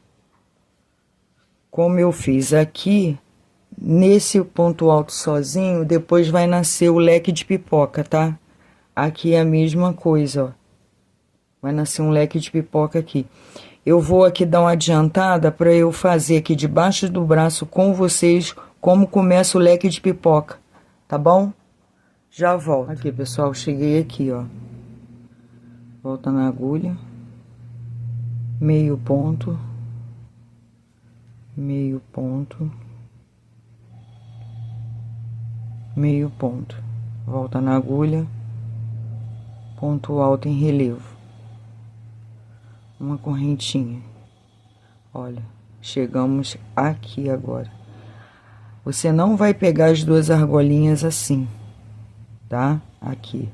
S1: Como eu fiz aqui, nesse ponto alto sozinho, depois vai nascer o leque de pipoca, tá? Aqui é a mesma coisa, ó. Vai nascer um leque de pipoca aqui. Eu vou aqui dar uma adiantada para eu fazer aqui debaixo do braço com vocês como começa o leque de pipoca, tá bom? Já volto. Aqui, pessoal, cheguei aqui, ó. Volta na agulha. Meio ponto. Meio ponto. Meio ponto. Volta na agulha. Ponto alto em relevo. Uma correntinha. Olha, chegamos aqui agora. Você não vai pegar as duas argolinhas assim, tá? Aqui.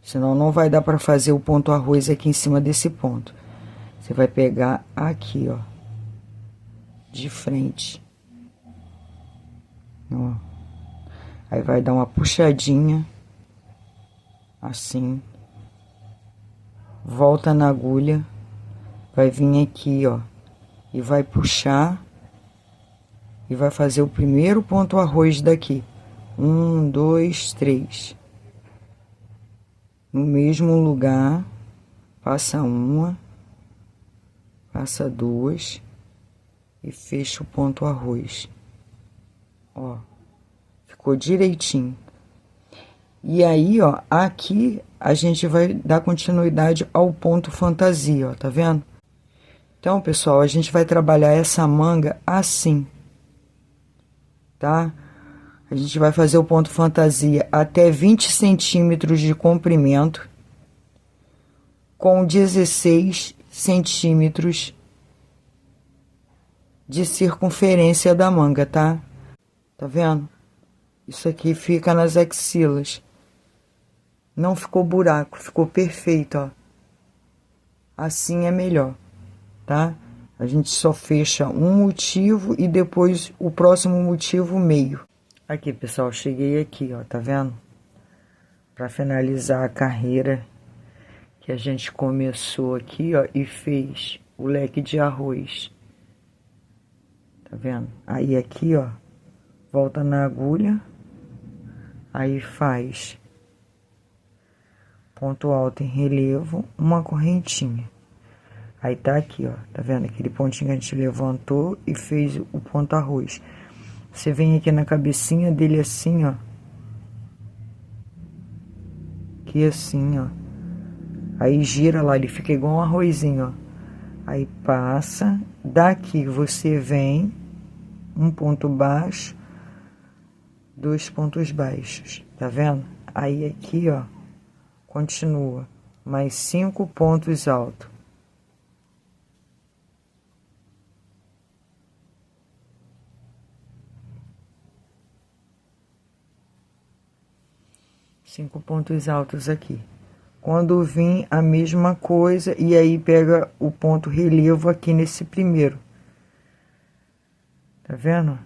S1: Senão não vai dar para fazer o ponto arroz aqui em cima desse ponto. Você vai pegar aqui, ó. De frente. Ó. Aí vai dar uma puxadinha. Assim. Volta na agulha. Vai vir aqui, ó. E vai puxar. E vai fazer o primeiro ponto arroz daqui. 1, 2, 3. No mesmo lugar. Passa uma. Passa duas. E fecha o ponto arroz. Ó. Ficou direitinho. E aí, ó, aqui a gente vai dar continuidade ao ponto fantasia, ó, tá vendo? Então, pessoal, a gente vai trabalhar essa manga assim, tá? A gente vai fazer o ponto fantasia até 20 centímetros de comprimento, com 16 centímetros de circunferência da manga, tá? Tá vendo? Isso aqui fica nas axilas. Não ficou buraco, ficou perfeito, ó. Assim é melhor, tá? A gente só fecha um motivo e depois o próximo motivo meio. Aqui, pessoal, cheguei aqui, ó, tá vendo? Para finalizar a carreira que a gente começou aqui, ó, e fez o leque de arroz. Tá vendo? Aí aqui, ó, volta na agulha, aí faz ponto alto em relevo, uma correntinha. Aí tá aqui, ó, tá vendo? Aquele pontinho que a gente levantou e fez o ponto arroz. Você vem aqui na cabecinha dele assim, ó. Aqui assim, ó. Aí gira lá, ele fica igual um arrozinho, ó. Aí passa, daqui você vem, um ponto baixo, 2 pontos baixos, tá vendo? Aí aqui, ó, continua, mais 5 pontos altos. Cinco pontos altos aqui. Quando vir a mesma coisa, e aí pega o ponto relevo aqui nesse primeiro. Tá vendo?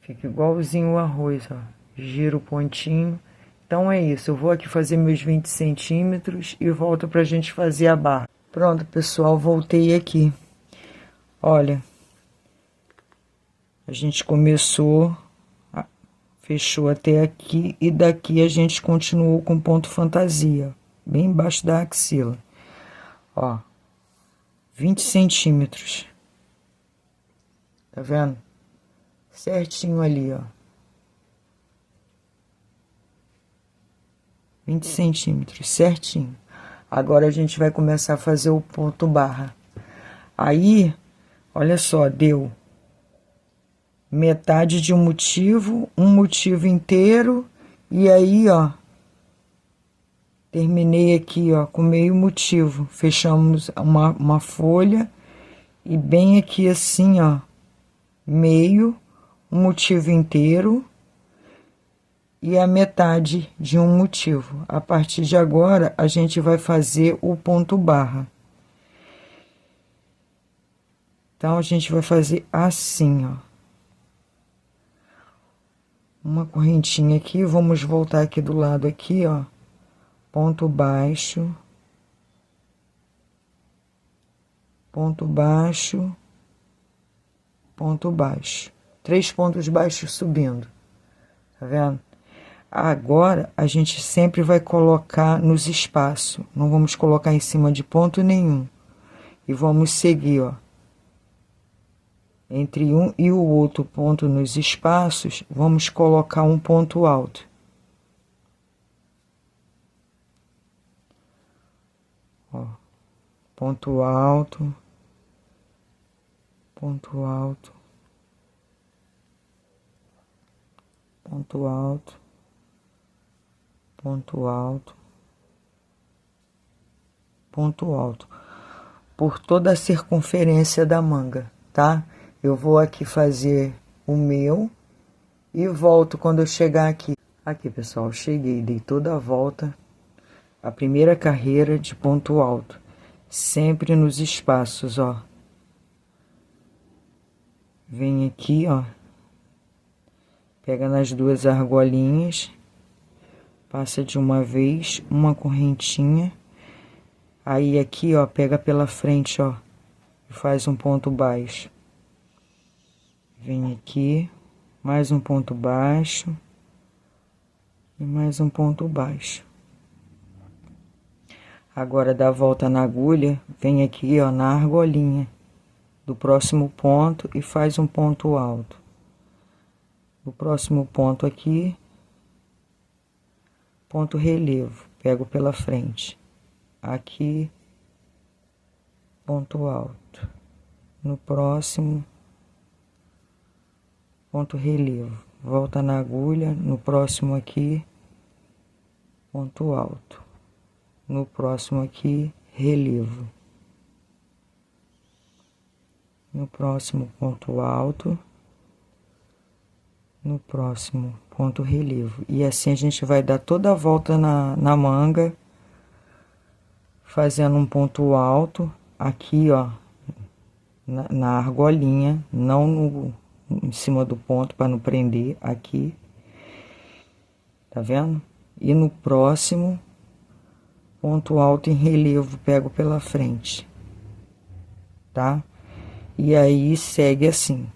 S1: Fica igualzinho o arroz, ó. Gira o pontinho. Então é isso, eu vou aqui fazer meus 20 centímetros e volto pra gente fazer a barra. Pronto, pessoal, voltei aqui. Olha, a gente começou, fechou até aqui e daqui a gente continuou com ponto fantasia, bem embaixo da axila. Ó, 20 centímetros. Tá vendo? Certinho ali, ó. 20 centímetros, certinho. Agora a gente vai começar a fazer o ponto barra. Aí, olha só, deu metade de um motivo inteiro, e aí, ó, terminei aqui, ó, com meio motivo. Fechamos uma folha, e bem aqui assim, ó, meio, um motivo inteiro, e a metade de um motivo. A partir de agora, a gente vai fazer o ponto barra. Então, a gente vai fazer assim, ó. Uma correntinha aqui, vamos voltar aqui do lado aqui, ó. Ponto baixo. Ponto baixo. Ponto baixo. 3 pontos baixos subindo. Tá vendo? Agora, a gente sempre vai colocar nos espaços. Não vamos colocar em cima de ponto nenhum. E vamos seguir, ó. Entre um e o outro ponto nos espaços, vamos colocar um ponto alto. Ó, ponto alto, ponto alto, ponto alto, ponto alto, ponto alto, por toda a circunferência da manga, tá? Eu vou aqui fazer o meu e volto quando eu chegar aqui. Aqui, pessoal, cheguei, dei toda a volta. A primeira carreira de ponto alto, sempre nos espaços, ó. Vem aqui, ó. Pega nas duas argolinhas. Passa de uma vez, uma correntinha. Aí aqui, ó, pega pela frente, ó. E faz um ponto baixo. Vem aqui, mais um ponto baixo e mais um ponto baixo. Agora dá a volta na agulha, vem aqui, ó, na argolinha do próximo ponto e faz um ponto alto. O próximo ponto aqui, ponto relevo, pego pela frente. Aqui, ponto alto. No próximo, ponto relevo, volta na agulha, no próximo aqui, ponto alto, no próximo aqui, relevo, no próximo ponto alto, no próximo ponto relevo, e assim a gente vai dar toda a volta na manga, fazendo um ponto alto aqui, ó, na argolinha, não em cima do ponto, para não prender aqui. Tá vendo? E no próximo, ponto alto em relevo, pego pela frente, tá? E aí segue assim,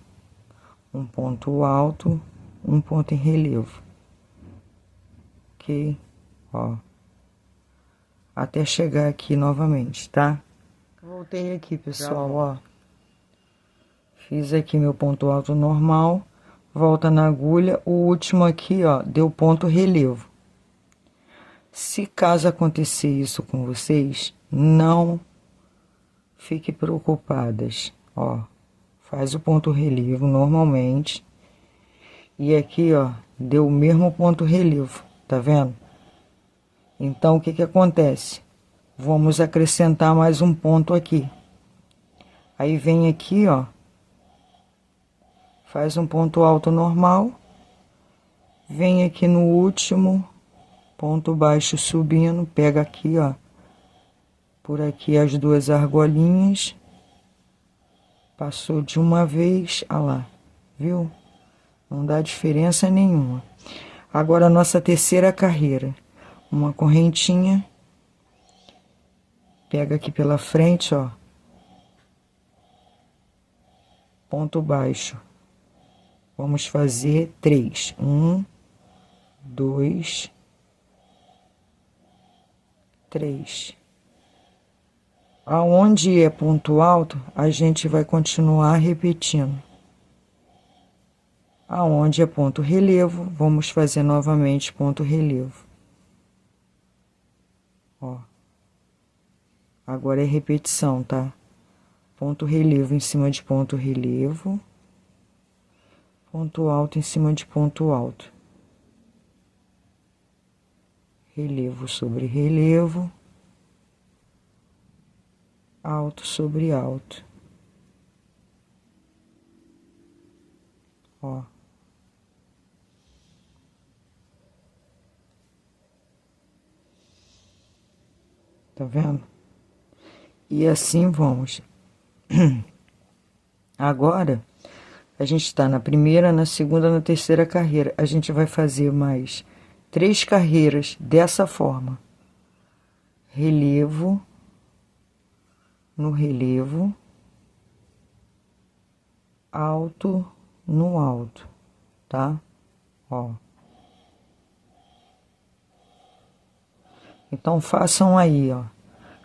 S1: um ponto alto, um ponto em relevo, ok? Ó, até chegar aqui novamente, tá? Voltei aqui, pessoal, ó. Fiz aqui meu ponto alto normal, volta na agulha, o último aqui, ó, deu ponto relevo. Se caso acontecer isso com vocês, não fique preocupadas, ó. Faz o ponto relevo normalmente. E aqui, ó, deu o mesmo ponto relevo, tá vendo? Então, o que que acontece? Vamos acrescentar mais um ponto aqui. Aí vem aqui, ó, faz um ponto alto normal, vem aqui no último, ponto baixo subindo, pega aqui, ó, por aqui as duas argolinhas, passou de uma vez, ó lá, viu? Não dá diferença nenhuma. Agora a nossa terceira carreira, uma correntinha, pega aqui pela frente, ó, ponto baixo. Vamos fazer 3. 1, 2, 3. Aonde é ponto alto, a gente vai continuar repetindo. Aonde é ponto relevo, vamos fazer novamente ponto relevo. Ó. Agora é repetição, tá? Ponto relevo em cima de ponto relevo. Ponto alto em cima de ponto alto. Relevo sobre relevo. Alto sobre alto. Ó. Tá vendo? E assim vamos. Agora, a gente está na primeira, na segunda, na terceira carreira. A gente vai fazer mais 3 carreiras dessa forma. Relevo, no relevo, alto no alto, tá? Ó. Então, façam aí, ó.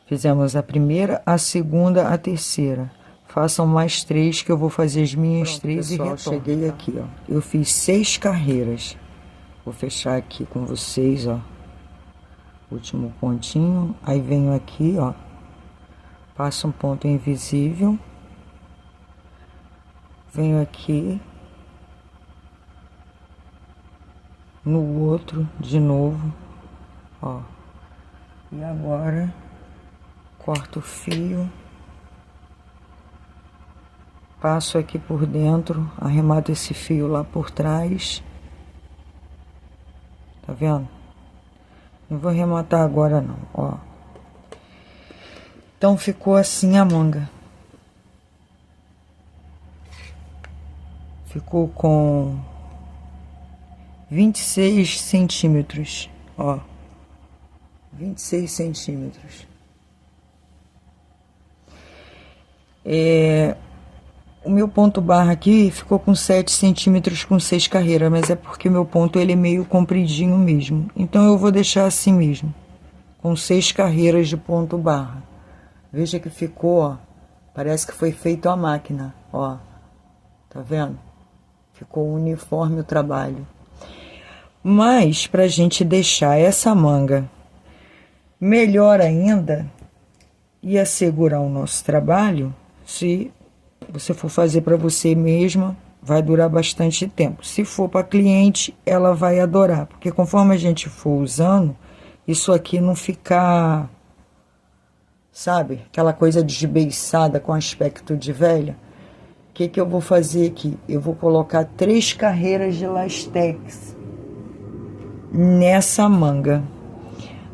S1: Fizemos a primeira, a segunda, a terceira. Façam mais 3 que eu vou fazer as minhas 3 e retorno. Cheguei aqui, ó. Eu fiz 6 carreiras. Vou fechar aqui com vocês, ó. Último pontinho. Aí venho aqui, ó. Passo um ponto invisível. Venho aqui. No outro, de novo, ó. E agora, corto o fio. Passo aqui por dentro, arremato esse fio lá por trás. Tá vendo? Não vou arrematar agora não, ó. Então, ficou assim a manga. Ficou com 26 centímetros, ó. 26 centímetros. O meu ponto barra aqui ficou com 7 centímetros com 6 carreiras, mas é porque o meu ponto ele é meio compridinho mesmo. Então eu vou deixar assim mesmo, com 6 carreiras de ponto barra. Veja que ficou, ó, parece que foi feito à máquina, ó. Tá vendo? Ficou uniforme o trabalho. Mas pra gente deixar essa manga melhor ainda e assegurar o nosso trabalho, se você for fazer para você mesma, vai durar bastante tempo. Se for para cliente, ela vai adorar, porque conforme a gente for usando, isso aqui não ficar, sabe, aquela coisa desbeiçada com aspecto de velha. O que que eu vou fazer aqui? Eu vou colocar 3 carreiras de lastex nessa manga.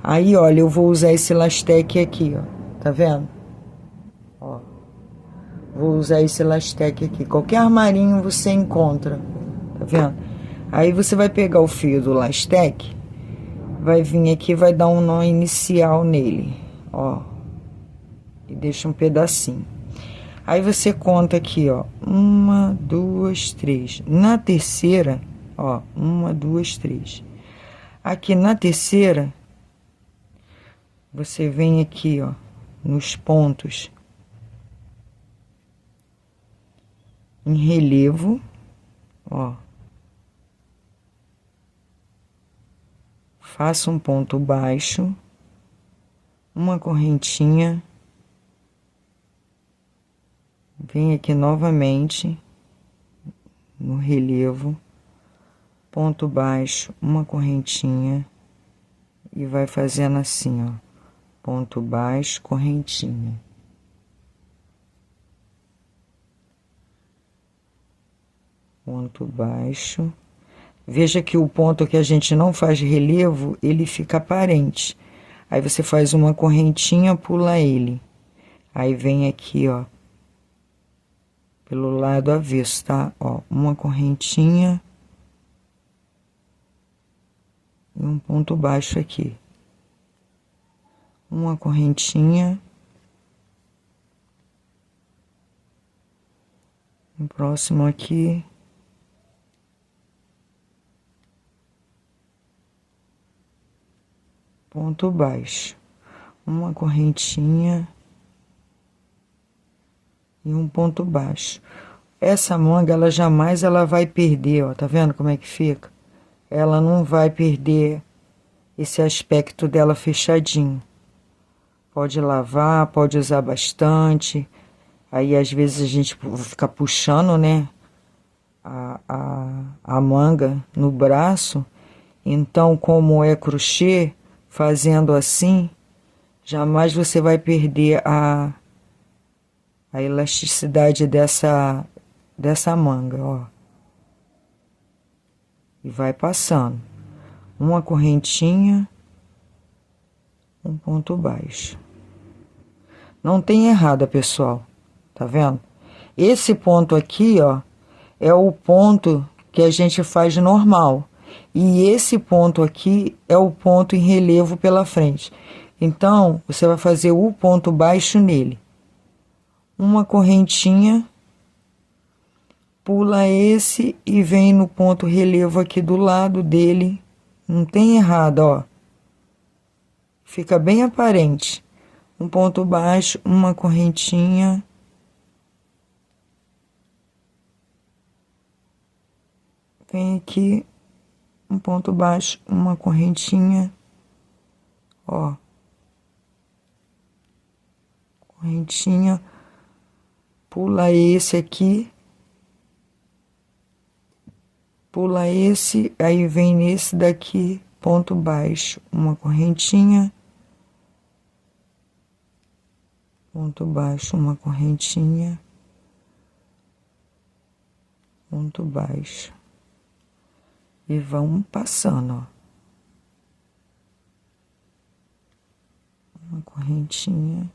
S1: Aí, olha, eu vou usar esse Lastec aqui, ó. Tá vendo? Ó. Vou usar esse Lastec aqui. Qualquer armarinho você encontra. Tá vendo? Aí você vai pegar o fio do Lastec, vai vir aqui, vai dar um nó inicial nele, ó. E deixa um pedacinho. Aí você conta aqui, ó. 1, 2, 3. Na terceira, ó. 1, 2, 3. Aqui na terceira, você vem aqui, ó. Nos pontos em relevo, ó. Faça um ponto baixo, uma correntinha, vem aqui novamente no relevo, ponto baixo, uma correntinha e vai fazendo assim, ó, ponto baixo, correntinha. Ponto baixo. Veja que o ponto que a gente não faz relevo, ele fica aparente. Aí você faz uma correntinha, pula ele. Aí vem aqui, ó, pelo lado avesso, tá? Ó, uma correntinha e um ponto baixo aqui. Uma correntinha. O próximo aqui. Ponto baixo. Uma correntinha e um ponto baixo. Essa manga, ela jamais ela vai perder, ó, tá vendo como é que fica? Ela não vai perder esse aspecto dela fechadinho. Pode lavar, pode usar bastante. Aí, às vezes, a gente fica puxando, né, a manga no braço. Então, como é crochê, fazendo assim, jamais você vai perder a elasticidade dessa manga, ó. E vai passando. Uma correntinha, um ponto baixo. Não tem errada, pessoal. Tá vendo? Esse ponto aqui, ó, é o ponto que a gente faz normal. E esse ponto aqui é o ponto em relevo pela frente. Então, você vai fazer o ponto baixo nele. Uma correntinha, pula esse e vem no ponto relevo aqui do lado dele. Não tem errado, ó. Fica bem aparente. Um ponto baixo, uma correntinha. Vem aqui, um ponto baixo, uma correntinha. Ó. Correntinha. Pula esse aqui. Pula esse, aí vem nesse daqui, ponto baixo, uma correntinha. Ponto baixo, uma correntinha. Ponto baixo. E vamos passando, ó. Uma correntinha.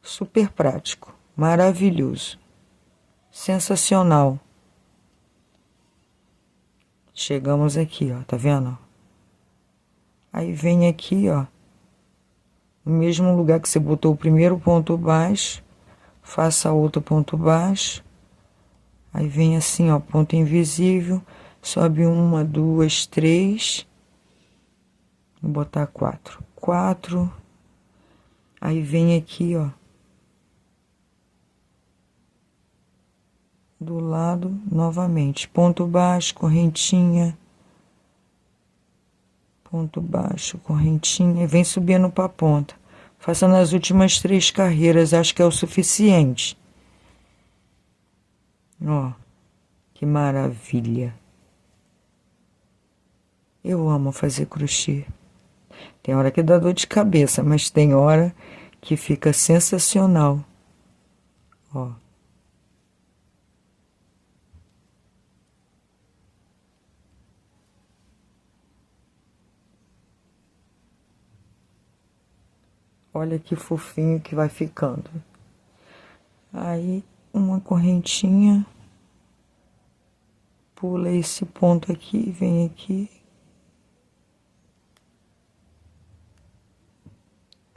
S1: Super prático, maravilhoso, sensacional. Chegamos aqui, ó, tá vendo? Aí vem aqui, ó, no mesmo lugar que você botou o primeiro ponto baixo, faça outro ponto baixo. Aí vem assim, ó, ponto invisível, sobe 1, 2, 3. Vou botar 4. 4. Aí vem aqui, ó, do lado, novamente, ponto baixo, correntinha, ponto baixo, correntinha, e vem subindo para a ponta. Faça nas últimas 3 carreiras, acho que é o suficiente. Ó, que maravilha. Eu amo fazer crochê. Tem hora que dá dor de cabeça, mas tem hora que fica sensacional. Ó. Olha que fofinho que vai ficando. Aí, uma correntinha, pula esse ponto aqui, vem aqui.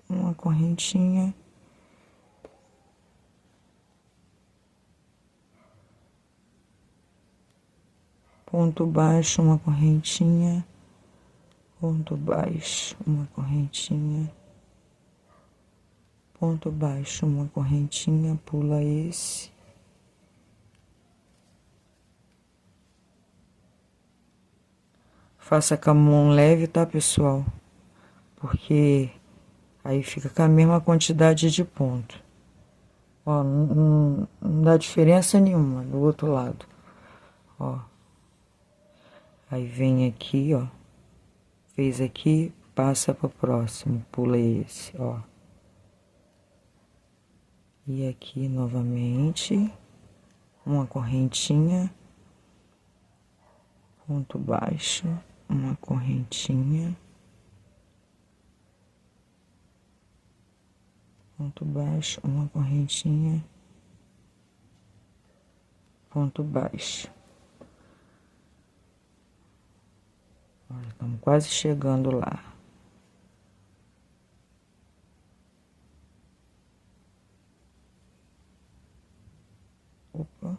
S1: Uma correntinha. Ponto baixo, uma correntinha. Ponto baixo, uma correntinha. Ponto baixo, uma correntinha, pula esse. Faça com a mão leve, tá, pessoal? Porque aí fica com a mesma quantidade de ponto. Ó, não dá diferença nenhuma do outro lado. Ó. Aí vem aqui, ó. Fez aqui, passa pro próximo, pula esse, ó. E aqui novamente, uma correntinha, ponto baixo, uma correntinha, ponto baixo, uma correntinha, ponto baixo. Olha, estamos quase chegando lá. Opa.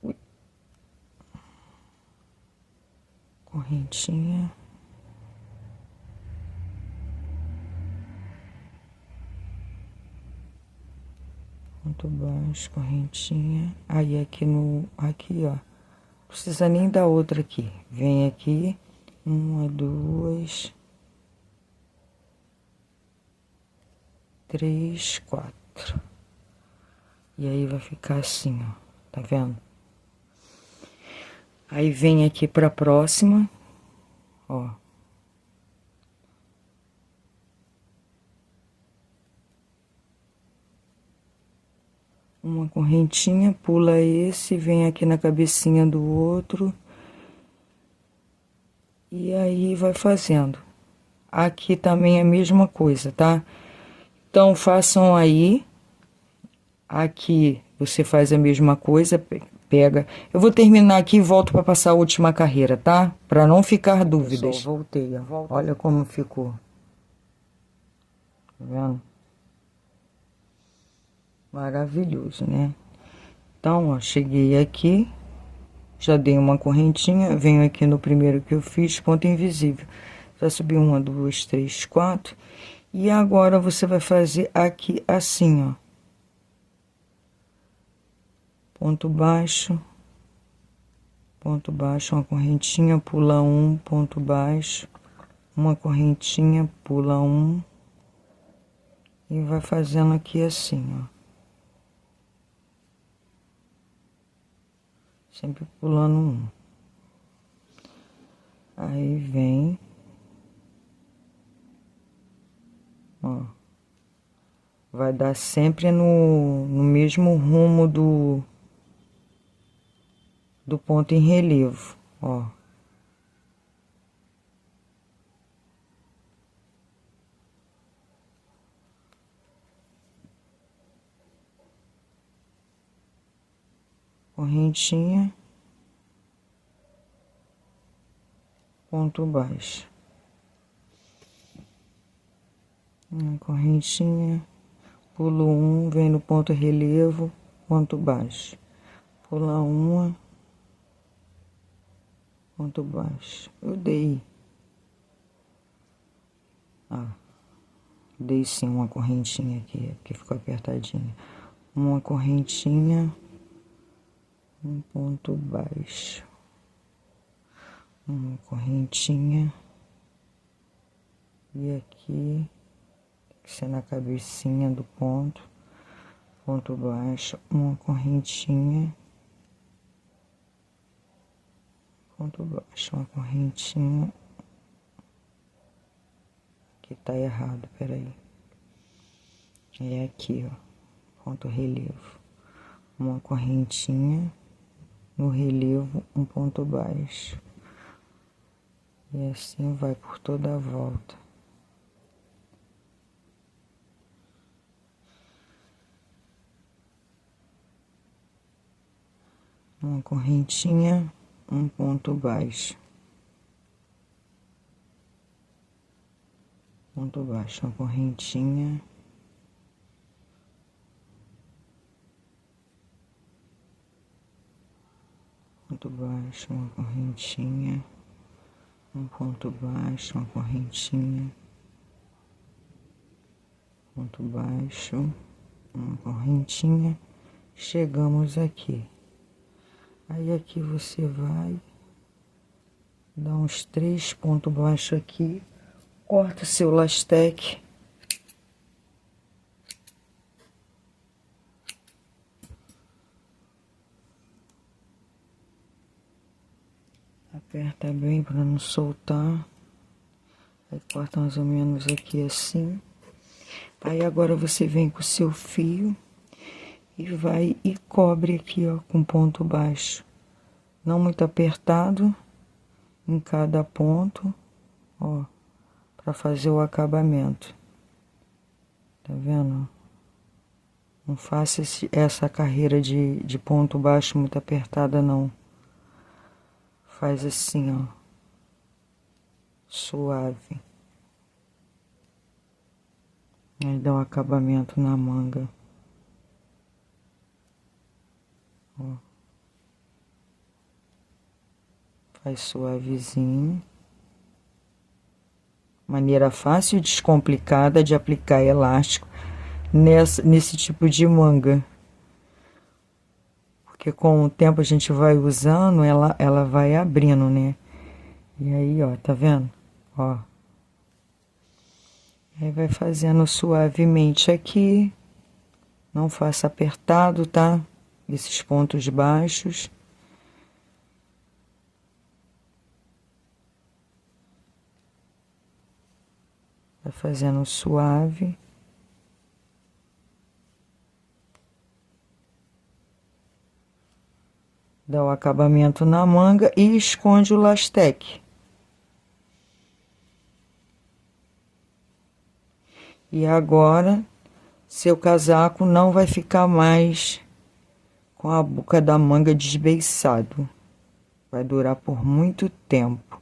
S1: Ui. Correntinha. Ponto baixo, correntinha. Aí aqui aqui, ó. Não precisa nem da outra aqui. Vem aqui, uma, duas, três, quatro. E aí vai ficar assim, ó. Tá vendo? Aí vem aqui pra próxima, ó. Uma correntinha, pula esse, vem aqui na cabecinha do outro. E aí vai fazendo. Aqui também é a mesma coisa, tá? Então, façam aí. Aqui você faz a mesma coisa, pega. Eu vou terminar aqui e volto para passar a última carreira, tá? Para não ficar dúvidas. Pessoal, voltei, ó. Olha como ficou. Tá vendo? Maravilhoso, né? Então, ó, cheguei aqui, já dei uma correntinha, venho aqui no primeiro que eu fiz, ponto invisível. Já subi uma, duas, três, quatro. E agora você vai fazer aqui assim, ó. Ponto baixo, uma correntinha, pula um, ponto baixo, uma correntinha, pula um. E vai fazendo aqui assim, ó. Sempre pulando um. Aí vem, ó. Vai dar sempre no mesmo rumo do ponto em relevo, ó. Correntinha, ponto baixo. Uma correntinha, pulo um, vem no ponto relevo, ponto baixo. Pula uma, ponto baixo. Eu dei. Dei sim uma correntinha aqui, que ficou apertadinha. Uma correntinha, um ponto baixo. Uma correntinha. E aqui, tem que ser na cabecinha do ponto. Ponto baixo, uma correntinha. Ponto baixo, uma correntinha. Aqui tá errado, peraí. É aqui, ó. Ponto relevo. uma correntinha no relevo, um ponto baixo. E assim vai por toda a volta. Uma correntinha, um ponto baixo. Ponto baixo, uma correntinha. Ponto baixo, uma correntinha. Um ponto baixo, uma correntinha. Ponto baixo, uma correntinha. Chegamos aqui. Aí aqui você vai dar uns 3 pontos baixos aqui. Corta seu lastec. Aperta bem para não soltar. Aí corta mais ou menos aqui assim. Aí agora você vem com o seu fio e vai e cobre aqui, ó, com ponto baixo. Não muito apertado em cada ponto, ó, para fazer o acabamento. Tá vendo? Não faça essa carreira de ponto baixo muito apertada, não. Faz assim, ó, suave. Aí dá um acabamento na manga. Ó. Faz suavezinho. Maneira fácil e descomplicada de aplicar elástico nesse tipo de manga. Porque com o tempo a gente vai usando, ela vai abrindo, né? E aí, ó, tá vendo? Ó. Aí vai fazendo suavemente aqui. Não faça apertado, tá? Esses pontos baixos. Vai fazendo suave. Dá o acabamento na manga e esconde o lastec. E agora, seu casaco não vai ficar mais com a boca da manga desbeiçado. Vai durar por muito tempo.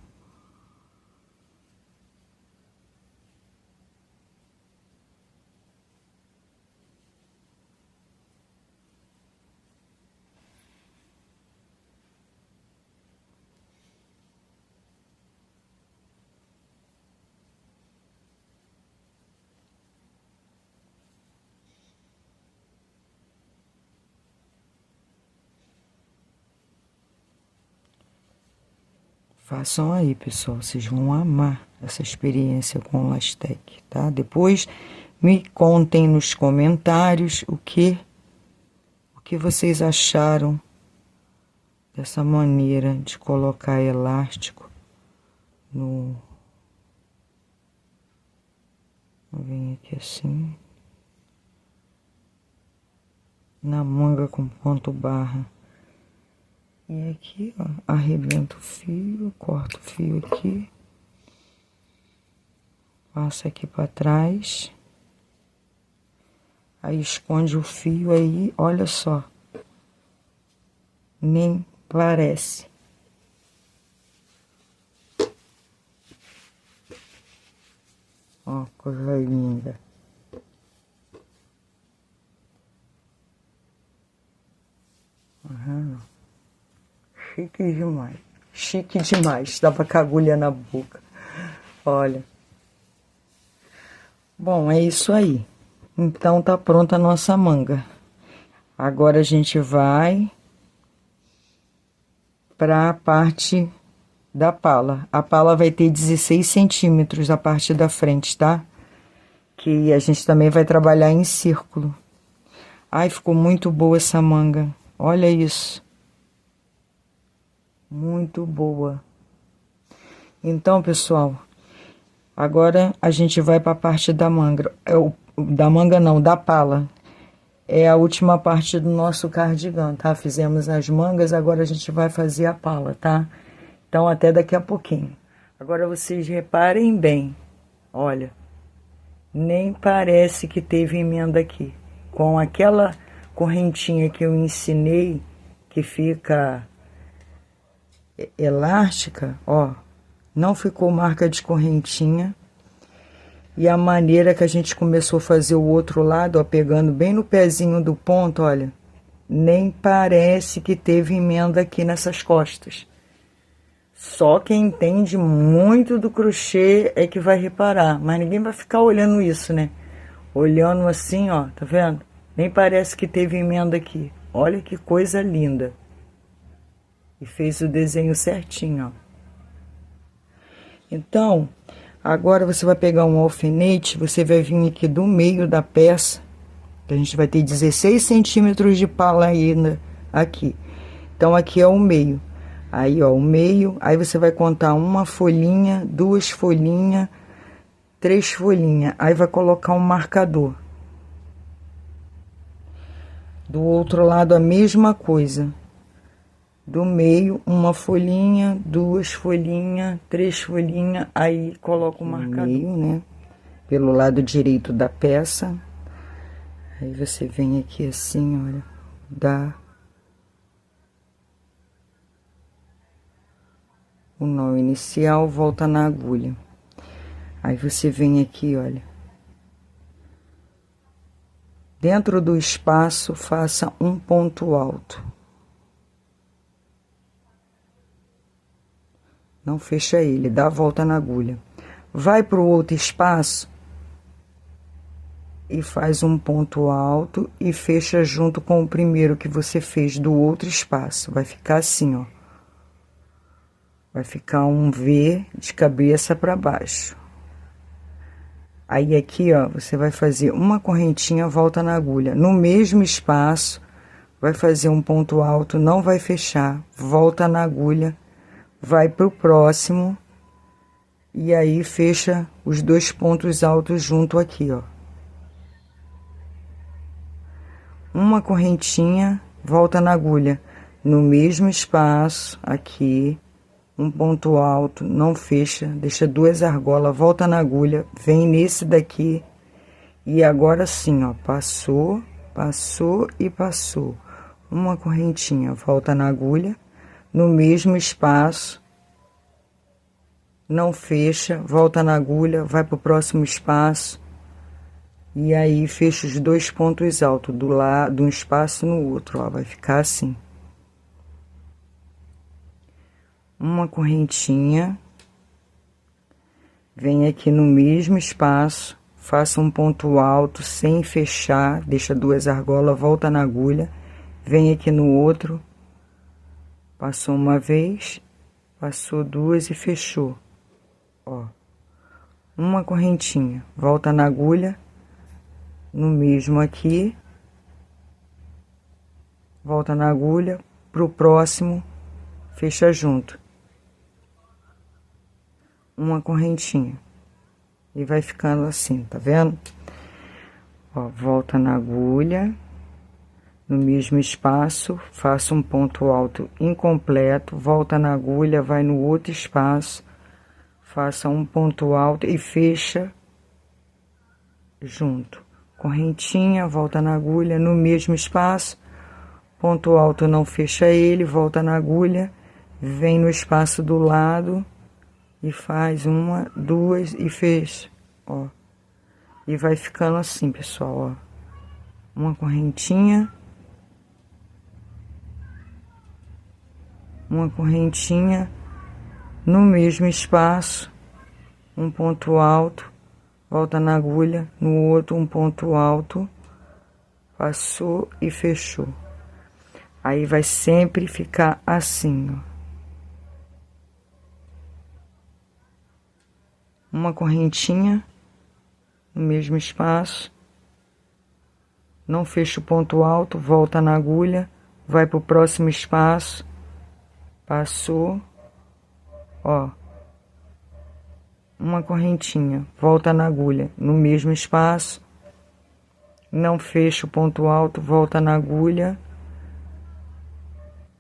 S1: Façam aí, pessoal, vocês vão amar essa experiência com o Lastec, tá? Depois me contem nos comentários o que vocês acharam dessa maneira de colocar elástico no... Vem aqui assim, na manga com ponto barra. E aqui, ó, arrebento o fio, corto o fio aqui, passa aqui para trás, aí esconde o fio aí, olha só, nem parece. Ó, coisa linda. Aham. Chique demais. Chique demais. Dava com a agulha na boca. Olha. Bom, é isso aí. Então, tá pronta a nossa manga. Agora, a gente vai para a parte da pala. A pala vai ter 16 centímetros a parte da frente, tá? Que a gente também vai trabalhar em círculo. Ai, ficou muito boa essa manga. Olha isso. Muito boa. Então, pessoal, agora a gente vai para a parte da manga. Da manga não, da pala. é a última parte do nosso cardigan, tá? Fizemos as mangas, agora a gente vai fazer a pala, tá? Então, até daqui a pouquinho. Agora, vocês reparem bem, olha, nem parece que teve emenda aqui. Com aquela correntinha que eu ensinei, que fica elástica, ó, não ficou marca de correntinha. E a maneira que a gente começou a fazer o outro lado, ó, pegando bem no pezinho do ponto, olha, nem parece que teve emenda aqui nessas costas. Só quem entende muito do crochê é que vai reparar, mas ninguém vai ficar olhando isso, né? Olhando assim, ó, tá vendo? Nem parece que teve emenda aqui. Olha que coisa linda. E fez o desenho certinho, ó. Então, agora você vai pegar um alfinete, você vai vir aqui do meio da peça, que a gente vai ter 16 centímetros de pala ainda aqui. Então, aqui é o meio. Aí, ó, o meio, aí você vai contar uma folhinha, duas folhinhas, três folhinhas. Aí vai colocar um marcador. Do outro lado, a mesma coisa. Do meio, uma folhinha, duas folhinhas, três folhinhas, aí coloca o marcador. Meio, né? Pelo lado direito da peça. Aí você vem aqui assim, olha, dá o nó inicial, volta na agulha. Aí você vem aqui, olha. Dentro do espaço, faça um ponto alto. Não fecha ele, dá a volta na agulha. Vai para o outro espaço e faz um ponto alto e fecha junto com o primeiro que você fez do outro espaço. Vai ficar assim, ó. Vai ficar um V de cabeça para baixo. Aí aqui, ó, você vai fazer uma correntinha, volta na agulha. No mesmo espaço, vai fazer um ponto alto, não vai fechar, volta na agulha. Vai pro próximo e aí fecha os dois pontos altos junto aqui, ó. Uma correntinha, volta na agulha. No mesmo espaço, aqui, um ponto alto, não fecha, deixa duas argolas, volta na agulha, vem nesse daqui. E agora sim, ó, passou, passou e passou. Uma correntinha, volta na agulha. No mesmo espaço, não fecha, volta na agulha, vai pro próximo espaço, e aí fecha os dois pontos altos, do lado, de um espaço no outro, ó, vai ficar assim. Uma correntinha, vem aqui no mesmo espaço, faça um ponto alto, sem fechar, deixa duas argolas, volta na agulha, vem aqui no outro, passou uma vez, passou duas e fechou, ó. Uma correntinha, volta na agulha, no mesmo aqui, volta na agulha, pro próximo, fecha junto. Uma correntinha, e vai ficando assim, tá vendo? Ó, volta na agulha, no mesmo espaço, faça um ponto alto incompleto, volta na agulha, vai no outro espaço, faça um ponto alto e fecha junto. Correntinha, volta na agulha, no mesmo espaço, ponto alto, não fecha ele, volta na agulha, vem no espaço do lado e faz uma, duas e fecha, ó. E vai ficando assim, pessoal, ó. Uma correntinha, uma correntinha, no mesmo espaço, um ponto alto, volta na agulha, no outro um ponto alto, passou e fechou. Aí vai sempre ficar assim, ó. Uma correntinha, no mesmo espaço, não fecha o ponto alto, volta na agulha, vai pro próximo espaço, passou, ó, uma correntinha, volta na agulha, no mesmo espaço, não fecha o ponto alto, volta na agulha,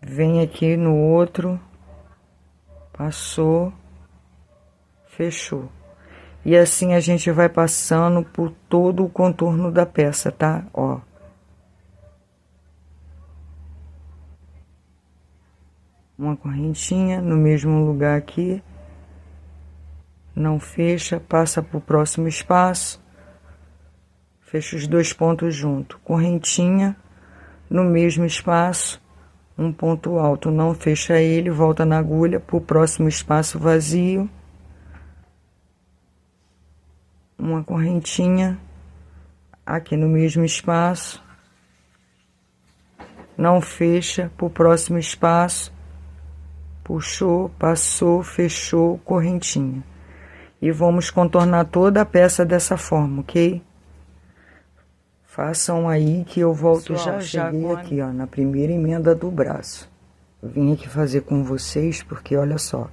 S1: vem aqui no outro, passou, fechou. E assim a gente vai passando por todo o contorno da peça, tá? Ó. Uma correntinha no mesmo lugar aqui, não fecha, passa para o próximo espaço, fecha os dois pontos junto, correntinha no mesmo espaço, um ponto alto, não fecha ele, volta na agulha para o próximo espaço vazio, uma correntinha aqui no mesmo espaço, não fecha, para o próximo espaço, puxou, passou, fechou, correntinha. E vamos contornar toda a peça dessa forma, ok? Façam aí que eu volto. Pessoal, já cheguei aqui, ó, na primeira emenda do braço. Eu vim aqui fazer com vocês porque, olha só.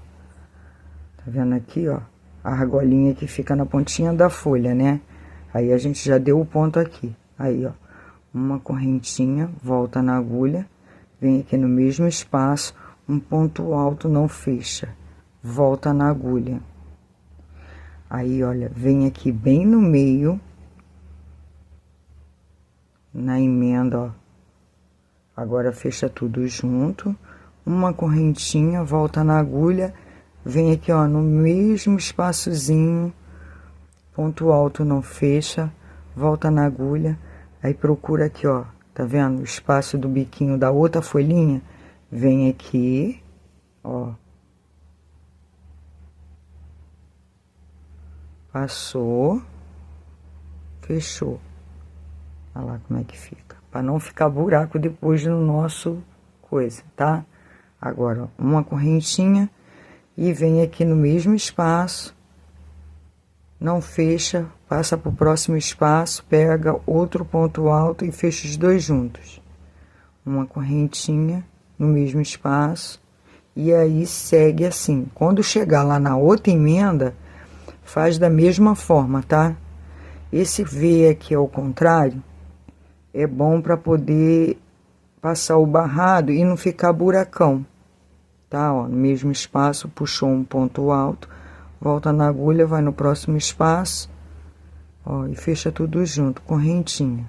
S1: Tá vendo aqui, ó? A argolinha que fica na pontinha da folha, né? Aí a gente já deu o ponto aqui. Aí, ó. Uma correntinha, volta na agulha. Vem aqui no mesmo espaço. Um ponto alto, não fecha. Volta na agulha. Aí, olha, vem aqui bem no meio, na emenda, ó. Agora fecha tudo junto, uma correntinha, volta na agulha, vem aqui, ó, no mesmo espaçozinho, ponto alto, não fecha, volta na agulha, aí procura aqui, ó, tá vendo? O espaço do biquinho da outra folhinha, vem aqui, ó. Passou, fechou. Olha lá como é que fica. Para não ficar buraco depois no nosso coisa, tá? Agora, ó, uma correntinha e vem aqui no mesmo espaço. Não fecha, passa para o próximo espaço, pega outro ponto alto e fecha os dois juntos. Uma correntinha no mesmo espaço. E aí segue assim. Quando chegar lá na outra emenda, faz da mesma forma, tá? Esse V aqui ao contrário é bom para poder passar o barrado e não ficar buracão, tá? Ó, no mesmo espaço, puxou um ponto alto, volta na agulha, vai no próximo espaço, ó, e fecha tudo junto, correntinha.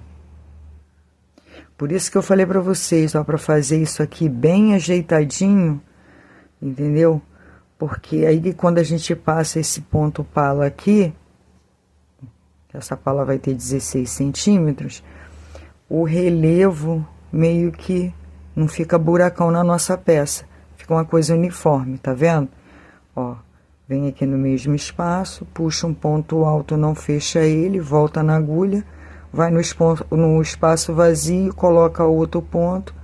S1: Por isso que eu falei para vocês, ó, para fazer isso aqui bem ajeitadinho, entendeu? Porque aí quando a gente passa esse ponto pala aqui, essa pala vai ter 16 centímetros, o relevo meio que não fica buracão na nossa peça, fica uma coisa uniforme, tá vendo? Ó, vem aqui no mesmo espaço, puxa um ponto alto, não fecha ele, volta na agulha, vai no espaço vazio, coloca outro ponto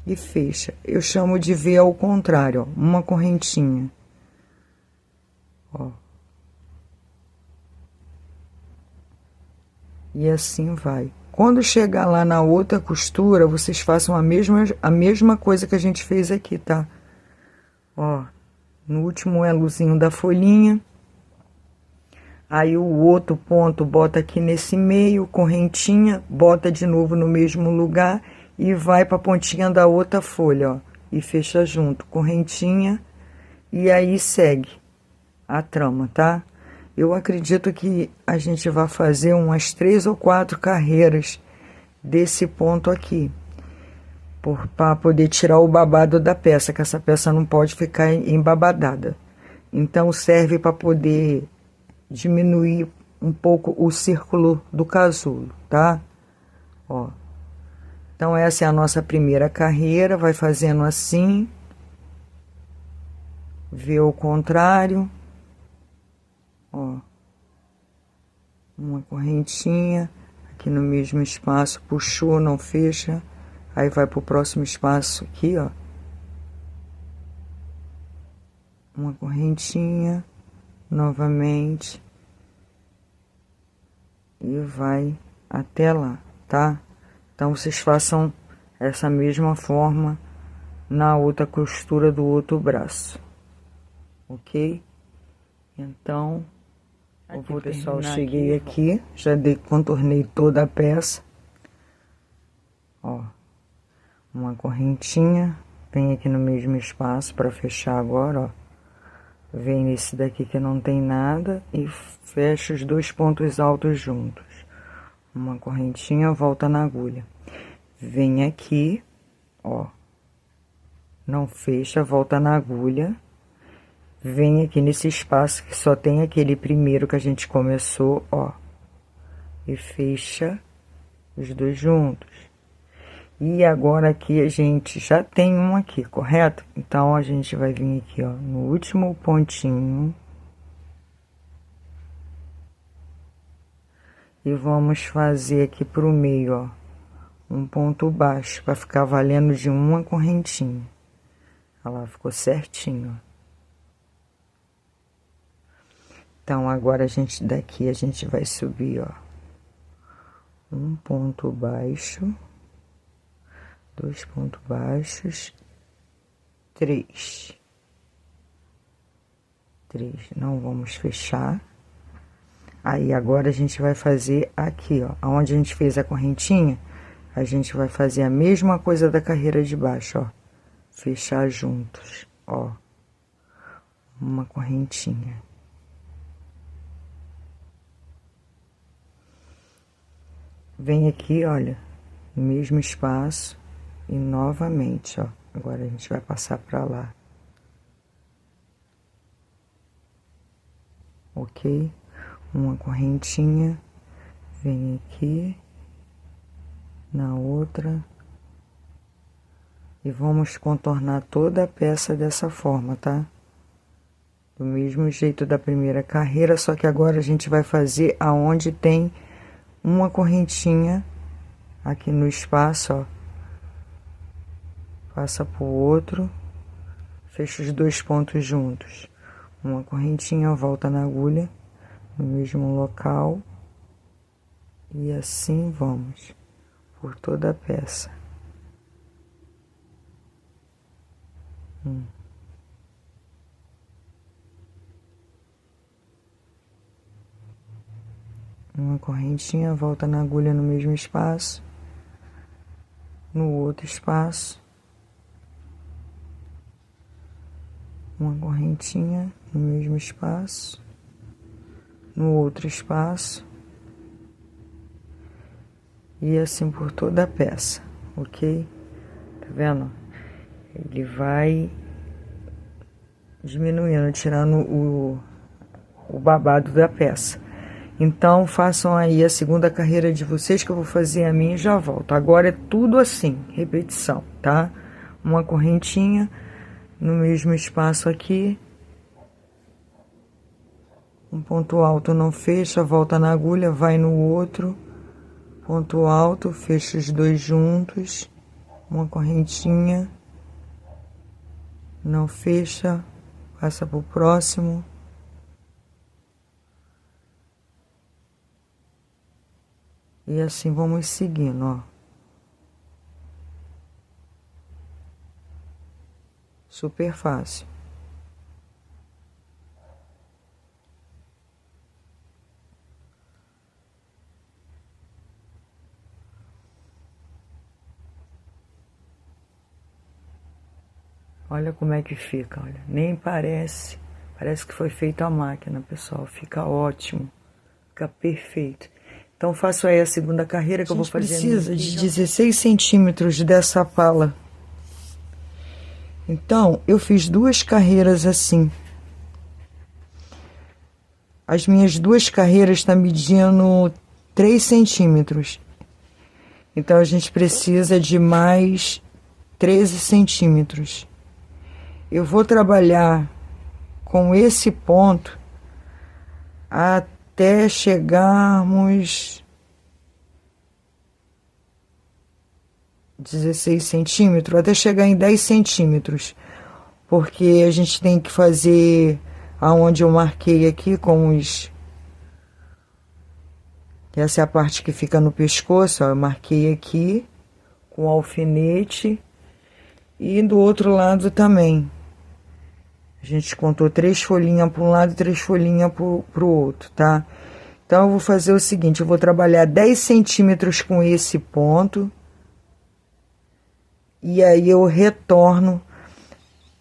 S1: e fecha. Eu chamo de V ao contrário, ó, uma correntinha. Ó. E assim vai. Quando chegar lá na outra costura, vocês façam a mesma coisa que a gente fez aqui, tá? Ó, no último elozinho da folhinha. Aí o outro ponto bota aqui nesse meio, correntinha, bota de novo no mesmo lugar e vai para a pontinha da outra folha, ó, e fecha junto, correntinha, e aí segue a trama, tá? Eu acredito que a gente vai fazer umas 3 ou 4 carreiras desse ponto aqui, para poder tirar o babado da peça, que essa peça não pode ficar embabadada. Então serve para poder diminuir um pouco o círculo do casulo, tá? Ó. Então, essa é a nossa primeira carreira, vai fazendo assim, vê o contrário, ó, uma correntinha, aqui no mesmo espaço, puxou, não fecha, aí vai pro próximo espaço aqui, ó, uma correntinha, novamente, e vai até lá, tá? Então, vocês façam essa mesma forma na outra costura do outro braço, ok? Então, Aqui, pessoal, cheguei aqui, já contornei toda a peça. Ó, uma correntinha, vem aqui no mesmo espaço para fechar agora, ó. Vem nesse daqui que não tem nada e fecha os dois pontos altos juntos. Uma correntinha, volta na agulha. Vem aqui, ó. Não fecha, volta na agulha. Vem aqui nesse espaço que só tem aquele primeiro que a gente começou, ó. E fecha os dois juntos. E agora aqui a gente já tem um aqui, correto? Então, a gente vai vir aqui, ó, no último pontinho. E vamos fazer aqui pro meio, ó, um ponto baixo, para ficar valendo de uma correntinha. Olha lá, ficou certinho, ó. Então, agora daqui a gente vai subir, ó, um ponto baixo, dois pontos baixos, três, não vamos fechar. Aí, agora a gente vai fazer aqui, ó, onde a gente fez a correntinha, a gente vai fazer a mesma coisa da carreira de baixo, ó, fechar juntos, ó, uma correntinha. Vem aqui, olha, no mesmo espaço e novamente, ó. Agora a gente vai passar pra lá. Ok? Uma correntinha, vem aqui, na outra. E vamos contornar toda a peça dessa forma, tá? Do mesmo jeito da primeira carreira, só que agora a gente vai fazer aonde tem uma correntinha aqui no espaço, ó. Passa pro outro, fecha os dois pontos juntos. Uma correntinha, volta na agulha, no mesmo local. E assim vamos, por toda a peça. Uma correntinha, volta na agulha no mesmo espaço, no outro espaço, uma correntinha no mesmo espaço, no outro espaço, e assim por toda a peça, ok? Tá vendo? Ele vai diminuindo, tirando o babado da peça. Então, façam aí a segunda carreira de vocês, que eu vou fazer a minha e já volto. Agora é tudo assim, repetição, tá? Uma correntinha no mesmo espaço aqui. Um ponto alto não fecha, volta na agulha, vai no outro. Ponto alto, fecha os dois juntos. Uma correntinha. Não fecha, passa pro próximo. E assim vamos seguindo, ó. Super fácil. Olha como é que fica, olha. Nem parece. Parece que foi feito à máquina, pessoal. Fica ótimo. Fica perfeito. Então, faço aí a segunda carreira que eu vou fazer. Precisa de 16 centímetros dessa pala. Então, eu fiz duas carreiras assim. As minhas duas carreiras estão medindo 3 centímetros. Então, a gente precisa de mais 13 centímetros. Eu vou trabalhar com esse ponto até chegarmos 16 centímetros, até chegar em 10 centímetros, porque a gente tem que fazer aonde eu marquei aqui com os... Essa é a parte que fica no pescoço, ó, eu marquei aqui com o alfinete e do outro lado também. A gente contou 3 folhinhas para um lado e 3 folhinhas pro outro, tá? Então, eu vou fazer o seguinte, eu vou trabalhar 10 centímetros com esse ponto. E aí, eu retorno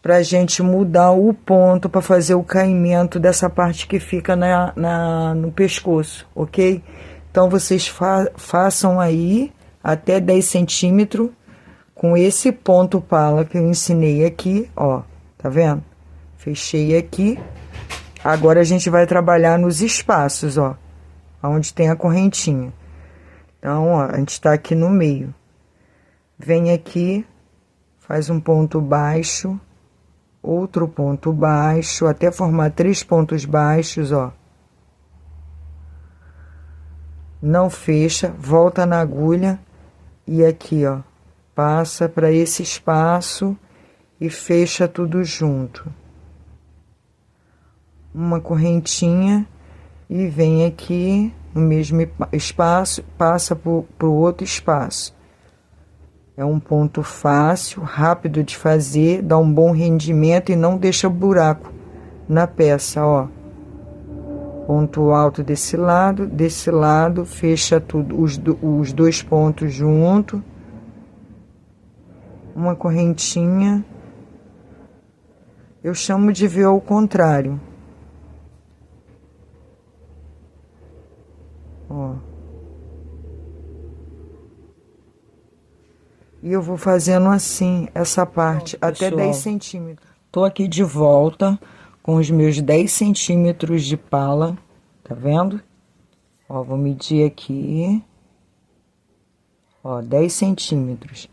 S1: pra gente mudar o ponto para fazer o caimento dessa parte que fica no pescoço, ok? Então, vocês façam aí até 10 centímetros com esse ponto pala que eu ensinei aqui, ó, tá vendo? Fechei aqui. Agora, a gente vai trabalhar nos espaços, ó, onde tem a correntinha. Então, ó, a gente tá aqui no meio. Vem aqui, faz um ponto baixo, outro ponto baixo, até formar 3 pontos baixos, ó. Não fecha, volta na agulha e aqui, ó, passa para esse espaço e fecha tudo junto. Uma correntinha e vem aqui no mesmo espaço, passa pro outro espaço. É um ponto fácil, rápido de fazer, dá um bom rendimento e não deixa buraco na peça, ó. Ponto alto desse lado, fecha tudo, os 2 pontos junto. Uma correntinha. Eu chamo de V ao contrário. Ó. E eu vou fazendo assim, essa parte, até 10 centímetros. Tô aqui de volta com os meus 10 centímetros de pala, tá vendo? Ó, vou medir aqui. Ó, 10 centímetros.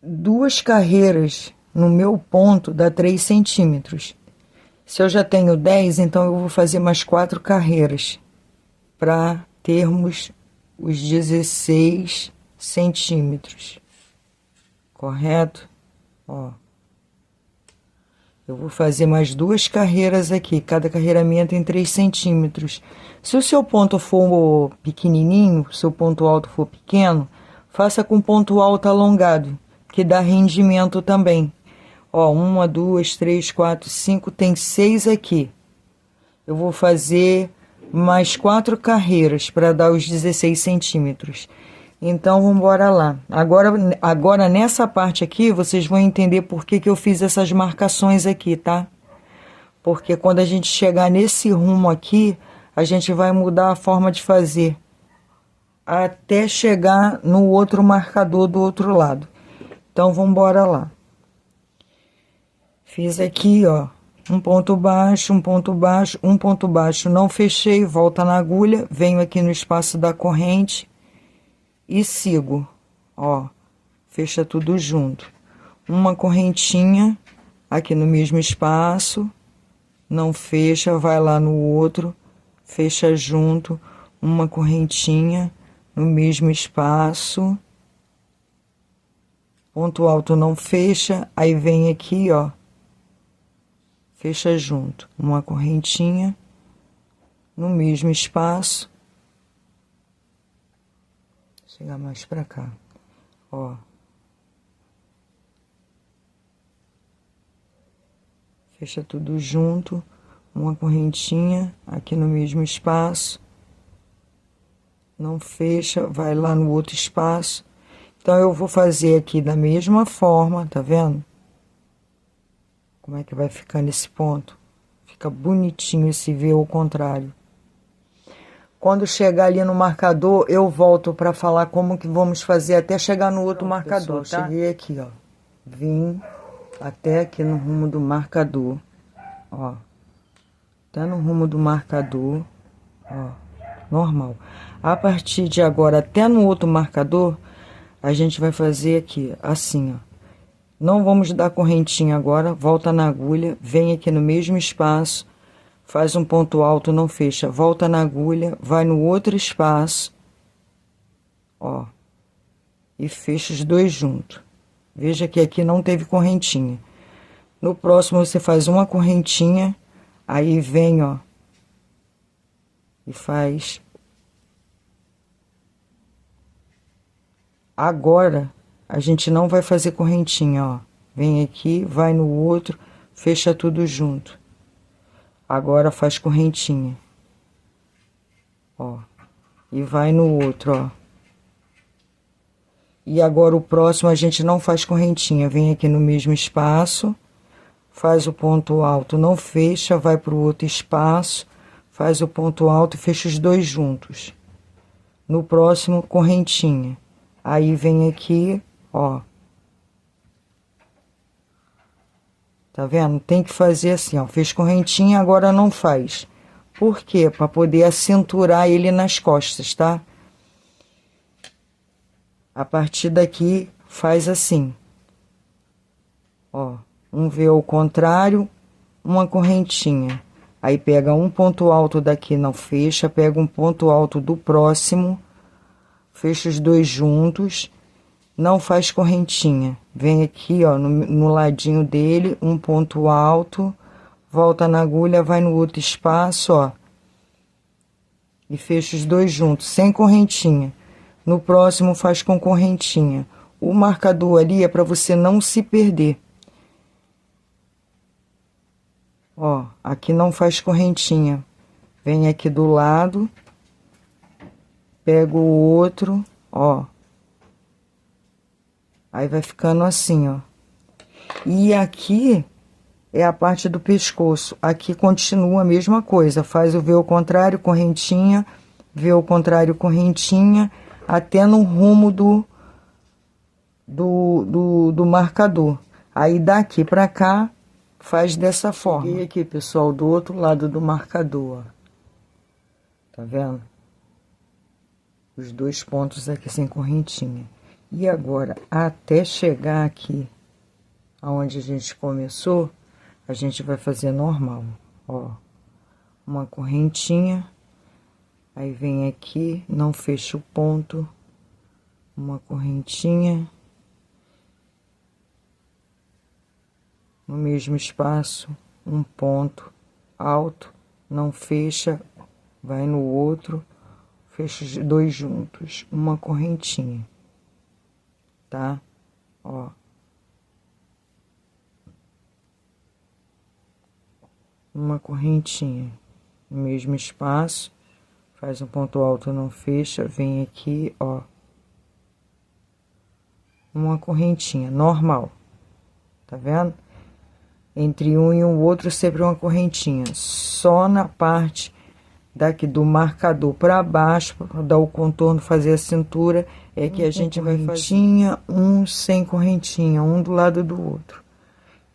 S1: 2 carreiras no meu ponto dá 3 centímetros. Se eu já tenho 10, então eu vou fazer mais 4 carreiras para termos os 16 centímetros. Correto? Ó. Eu vou fazer mais 2 carreiras aqui. Cada carreira minha tem 3 centímetros. Se o seu ponto for pequenininho, seu ponto alto for pequeno, faça com ponto alto alongado, que dá rendimento também. Ó, 1, 2, 3, 4, 5, tem 6 aqui. Eu vou fazer mais 4 carreiras para dar os 16 centímetros. Então, vamos embora lá. Agora, nessa parte aqui, vocês vão entender por que eu fiz essas marcações aqui, tá? Porque quando a gente chegar nesse rumo aqui, a gente vai mudar a forma de fazer. Até chegar no outro marcador do outro lado. Então, vamos embora lá. Fiz aqui, ó, um ponto baixo, um ponto baixo, um ponto baixo. Não fechei, volta na agulha, venho aqui no espaço da corrente e sigo, ó, fecha tudo junto. Uma correntinha aqui no mesmo espaço, não fecha, vai lá no outro, fecha junto, uma correntinha no mesmo espaço. Ponto alto não fecha, aí vem aqui, ó, fecha junto, uma correntinha no mesmo espaço. Vou chegar mais pra cá, ó. Fecha tudo junto, uma correntinha aqui no mesmo espaço. Não fecha, vai lá no outro espaço. Então, eu vou fazer aqui da mesma forma, tá vendo? Como é que vai ficar nesse ponto? Fica bonitinho esse V ao contrário. Quando chegar ali no marcador, eu volto para falar como que vamos fazer até chegar no outro marcador, pessoal, tá? Cheguei aqui, ó. Vim até aqui no rumo do marcador, ó. Até no rumo do marcador, ó. Normal. A partir de agora até no outro marcador, a gente vai fazer aqui, assim, ó. Não vamos dar correntinha agora, volta na agulha, vem aqui no mesmo espaço, faz um ponto alto, não fecha, volta na agulha, vai no outro espaço, ó, e fecha os 2 juntos. Veja que aqui não teve correntinha. No próximo você faz uma correntinha, aí vem, ó, e faz. Agora, a gente não vai fazer correntinha, ó. Vem aqui, vai no outro, fecha tudo junto. Agora faz correntinha. Ó. E vai no outro, ó. E agora o próximo a gente não faz correntinha. Vem aqui no mesmo espaço, faz o ponto alto, não fecha, vai pro outro espaço, faz o ponto alto e fecha os dois juntos. No próximo, correntinha. Aí vem aqui, ó. Tá vendo? Tem que fazer assim, ó. Fez correntinha, agora não faz. Por quê? Para poder acinturar ele nas costas, tá? A partir daqui, faz assim. Ó, um V ao contrário, uma correntinha. Aí pega um ponto alto daqui, não fecha, pega um ponto alto do próximo, fecha os dois juntos, não faz correntinha. Vem aqui, ó, no ladinho dele, um ponto alto, volta na agulha, vai no outro espaço, ó. E fecha os dois juntos, sem correntinha. No próximo faz com correntinha. O marcador ali é para você não se perder. Ó, aqui não faz correntinha. Vem aqui do lado, pega o outro, ó. Aí vai ficando assim, ó. E aqui é a parte do pescoço. Aqui continua a mesma coisa. Faz o V ao contrário, correntinha, V ao contrário, correntinha, até no rumo do marcador. Aí daqui pra cá, faz dessa forma. Cheguei aqui, pessoal, do outro lado do marcador, ó. Tá vendo? Os dois pontos aqui sem correntinha. E agora, até chegar aqui, aonde a gente começou, a gente vai fazer normal, ó. Uma correntinha, aí vem aqui, não fecha o ponto, uma correntinha, no mesmo espaço, um ponto alto, não fecha, vai no outro, fecha os dois juntos, uma correntinha, tá? Ó. Uma correntinha, no mesmo espaço, faz um ponto alto, não fecha, vem aqui, ó. Uma correntinha, normal, tá vendo? Entre um e o outro, sempre uma correntinha. Só na parte daqui do marcador para baixo, para dar o contorno, fazer a cintura, é que a gente vai fazer um sem correntinha, um do lado do outro.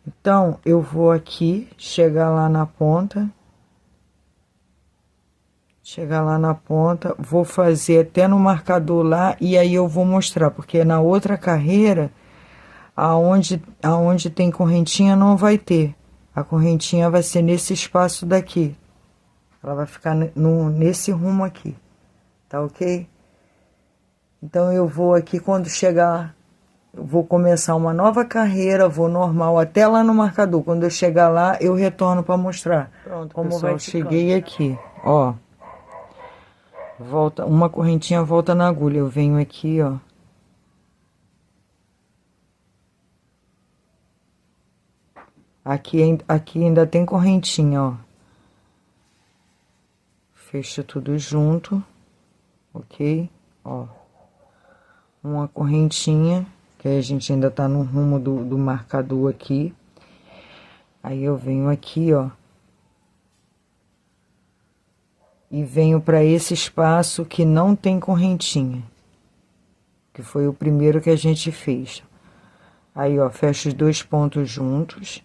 S1: Então, eu vou aqui, chegar lá na ponta, vou fazer até no marcador lá, e aí eu vou mostrar, porque na outra carreira, aonde tem correntinha, não vai ter. A correntinha vai ser nesse espaço daqui. Ela vai ficar nesse rumo aqui, tá ok? Então, eu vou aqui, quando chegar, eu vou começar uma nova carreira, vou normal até lá no marcador. Quando eu chegar lá, eu retorno para mostrar. Pronto, como pessoal, vai ficando. Cheguei aqui, ó. Volta, uma correntinha volta na agulha. Eu venho aqui, ó. Aqui ainda tem correntinha, ó. Fecha tudo junto, ok? Ó. Uma correntinha, que a gente ainda tá no rumo do marcador aqui. Aí eu venho aqui, ó. E venho para esse espaço que não tem correntinha. Que foi o primeiro que a gente fez. Aí, ó, fecho os dois pontos juntos.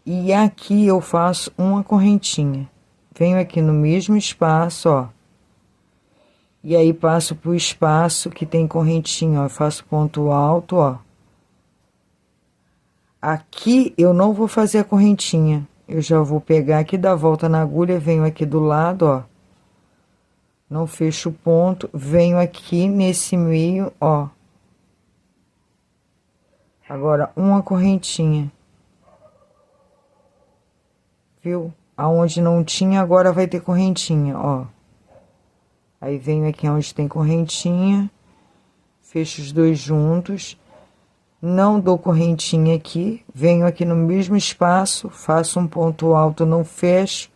S1: E aqui eu faço uma correntinha. Venho aqui no mesmo espaço, ó. E aí passo pro espaço que tem correntinha, ó. Faço ponto alto, ó. Aqui eu não vou fazer a correntinha. Eu já vou pegar aqui, dar volta na agulha, venho aqui do lado, ó. Não fecho o ponto, venho aqui nesse meio, ó. Agora, uma correntinha. Viu? Aonde não tinha, agora vai ter correntinha, ó. Aí venho aqui onde tem correntinha, fecho os dois juntos. não dou correntinha aqui, venho aqui no mesmo espaço, faço um ponto alto, não fecho,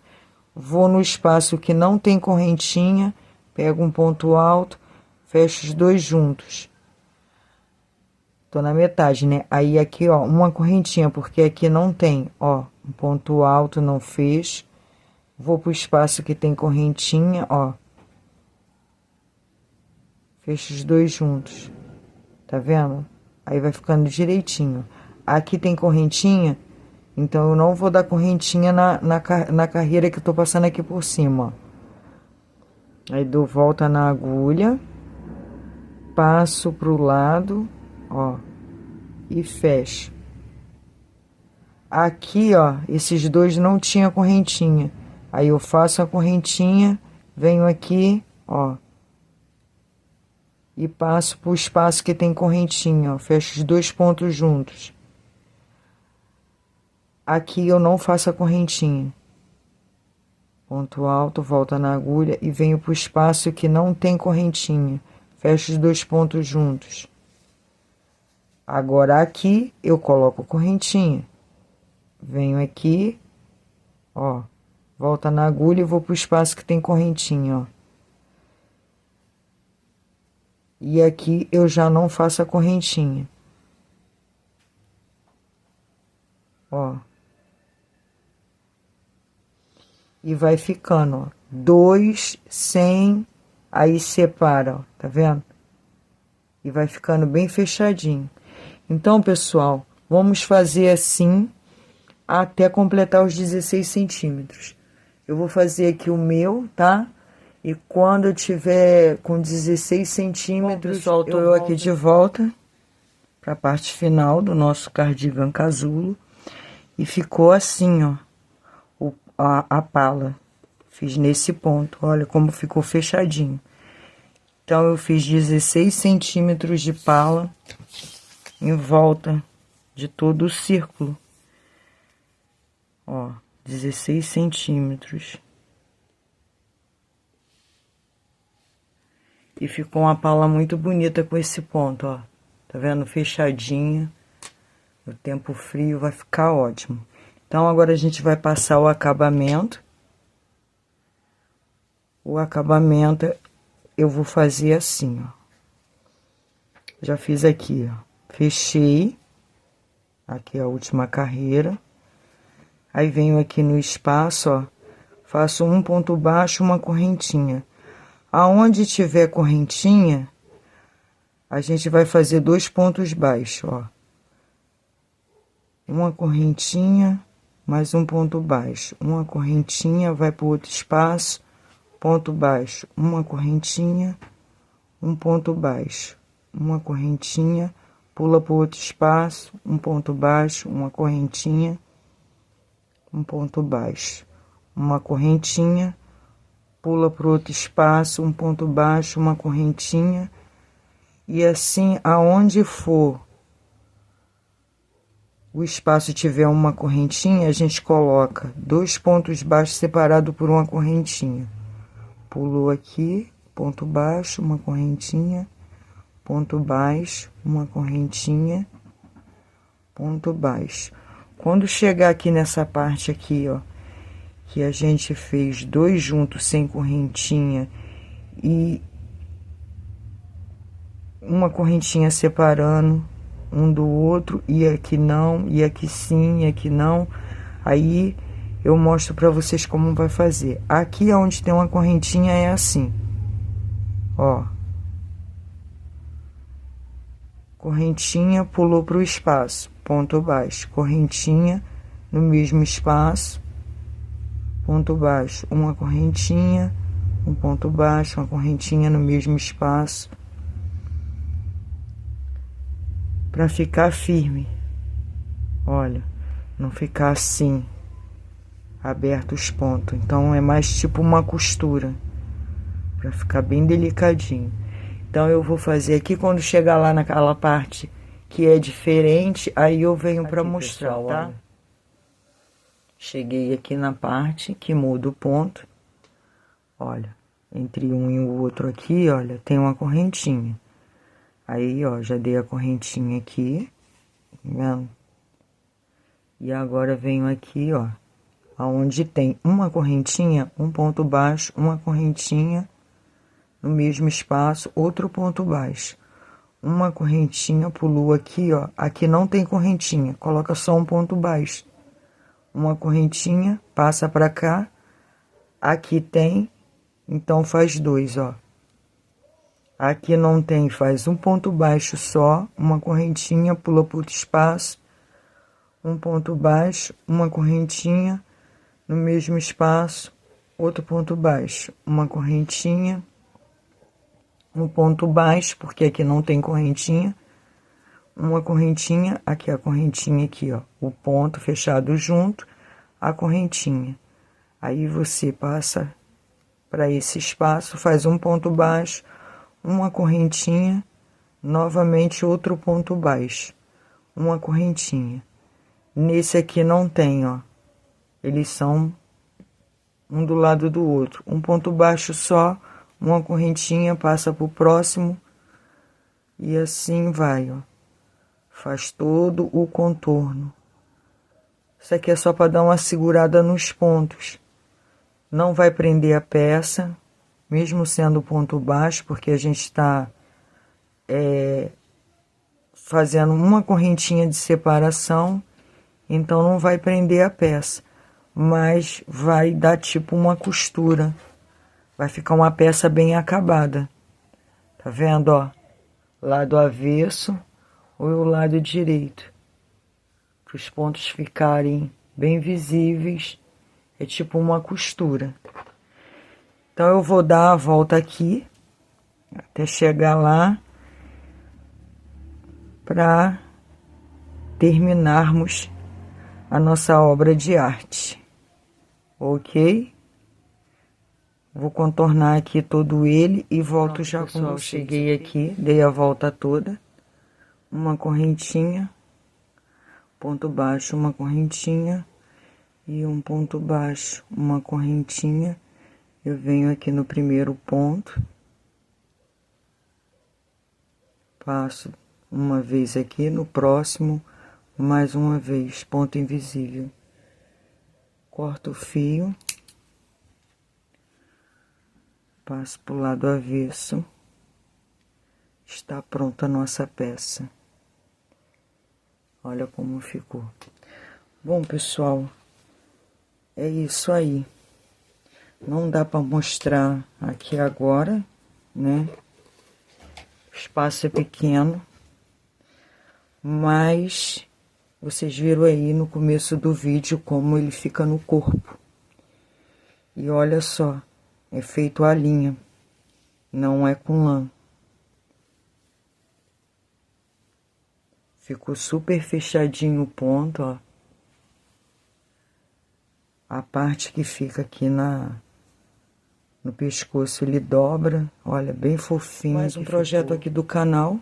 S1: vou no espaço que não tem correntinha, pego um ponto alto, fecho os dois juntos. Tô na metade, né? Aí aqui, ó, uma correntinha, porque aqui não tem, ó, um ponto alto, não fecho. Vou pro espaço que tem correntinha, ó. Fecho os dois juntos. Tá vendo? Aí vai ficando direitinho. Aqui tem correntinha, então eu não vou dar correntinha na carreira que eu tô passando aqui por cima, ó. Aí dou volta na agulha, passo pro lado, ó, e fecho. Aqui, ó, esses dois não tinha correntinha. Aí eu faço a correntinha, venho aqui, ó, e passo pro espaço que tem correntinha, ó, fecho os dois pontos juntos. Aqui eu não faço a correntinha. Ponto alto, volta na agulha e venho pro espaço que não tem correntinha. Fecho os dois pontos juntos. Agora aqui eu coloco correntinha. Venho aqui, ó, volta na agulha e vou pro espaço que tem correntinha, ó. E aqui eu já não faço a correntinha. Ó. E vai ficando, ó, dois, sem, aí separa, ó, tá vendo? E vai ficando bem fechadinho. Então, pessoal, vamos fazer assim até completar os 16 centímetros. Eu vou fazer aqui o meu, tá? E quando eu tiver com 16 centímetros, pessoal, tô eu aqui de volta para a parte final do nosso cardigan casulo. E ficou assim, ó, a pala. Fiz nesse ponto, olha como ficou fechadinho. Então, eu fiz 16 centímetros de pala em volta de todo o círculo. Ó, 16 centímetros. E ficou uma pala muito bonita com esse ponto, ó. Tá vendo? Fechadinha. No tempo frio vai ficar ótimo. Então, agora a gente vai passar o acabamento. O acabamento eu vou fazer assim, ó. Já fiz aqui, ó. Fechei. Aqui é a última carreira. Aí venho aqui no espaço, ó. Faço um ponto baixo, uma correntinha. Aonde tiver correntinha, a gente vai fazer dois pontos baixos, ó. Uma correntinha, mais um ponto baixo. Uma correntinha, vai para o outro espaço, ponto baixo. Uma correntinha, um ponto baixo. Uma correntinha, pula para o outro espaço, um ponto baixo, uma correntinha, um ponto baixo. Uma correntinha, pula para o outro espaço, um ponto baixo, uma correntinha. E assim, aonde for o espaço tiver uma correntinha, a gente coloca dois pontos baixos separados por uma correntinha. Pulou aqui, ponto baixo, uma correntinha, ponto baixo, uma correntinha, ponto baixo. Quando chegar aqui nessa parte aqui, ó, que a gente fez dois juntos sem correntinha e uma correntinha separando um do outro, e aqui não, e aqui sim, e aqui não. Aí eu mostro pra vocês como vai fazer. Aqui onde tem uma correntinha é assim, ó. Correntinha, pulou pro espaço, ponto baixo, correntinha no mesmo espaço, ponto baixo, uma correntinha, um ponto baixo, uma correntinha no mesmo espaço, para ficar firme. Olha, não ficar assim, aberto os pontos. Então, é mais tipo uma costura, para ficar bem delicadinho. Então, eu vou fazer aqui, quando chegar lá naquela parte que é diferente, aí eu venho para mostrar, pessoal, tá? Olha. Cheguei aqui na parte que muda o ponto. Olha, entre um e o outro aqui, olha, tem uma correntinha. Aí, ó, já dei a correntinha aqui. vendo? E agora venho aqui, ó, aonde tem uma correntinha, um ponto baixo, uma correntinha no mesmo espaço, outro ponto baixo. Uma correntinha, pulo aqui, ó, aqui não tem correntinha, coloca só um ponto baixo. Uma correntinha, passa pra cá, aqui tem, então faz dois, ó. Aqui não tem, faz um ponto baixo só, uma correntinha, pula para outro espaço, um ponto baixo, uma correntinha, no mesmo espaço, outro ponto baixo, uma correntinha, um ponto baixo, porque aqui não tem correntinha, uma correntinha, aqui a correntinha aqui, ó, o ponto fechado junto, a correntinha. Aí você passa para esse espaço, faz um ponto baixo, uma correntinha, novamente outro ponto baixo, uma correntinha. Nesse aqui não tem, ó, eles são um do lado do outro, um ponto baixo só, uma correntinha, passa pro próximo e assim vai, ó, faz todo o contorno. Isso aqui é só para dar uma segurada nos pontos, não vai prender a peça, mesmo sendo ponto baixo, porque a gente está fazendo uma correntinha de separação, então não vai prender a peça, mas vai dar tipo uma costura, vai ficar uma peça bem acabada. Tá vendo, ó? Lado avesso ou o lado direito, para os pontos ficarem bem visíveis, é tipo uma costura. Então eu vou dar a volta aqui até chegar lá para terminarmos a nossa obra de arte, ok? Vou contornar aqui todo ele e volto. Pronto, já pessoal, com vocês. Cheguei aqui, dei a volta toda, uma correntinha, ponto baixo, uma correntinha e um ponto baixo, uma correntinha. Eu venho aqui no primeiro ponto, passo uma vez aqui, no próximo, mais uma vez, ponto invisível. Corto o fio, passo para o lado avesso, está pronta a nossa peça. Olha como ficou. Bom, pessoal, é isso aí. Não dá para mostrar aqui agora, né? O espaço é pequeno, mas vocês viram aí no começo do vídeo como ele fica no corpo. E olha só, é feito a linha, não é com lã. Ficou super fechadinho o ponto, ó. A parte que fica aqui no pescoço ele dobra, olha, bem fofinho. Mais um projeto aqui do canal,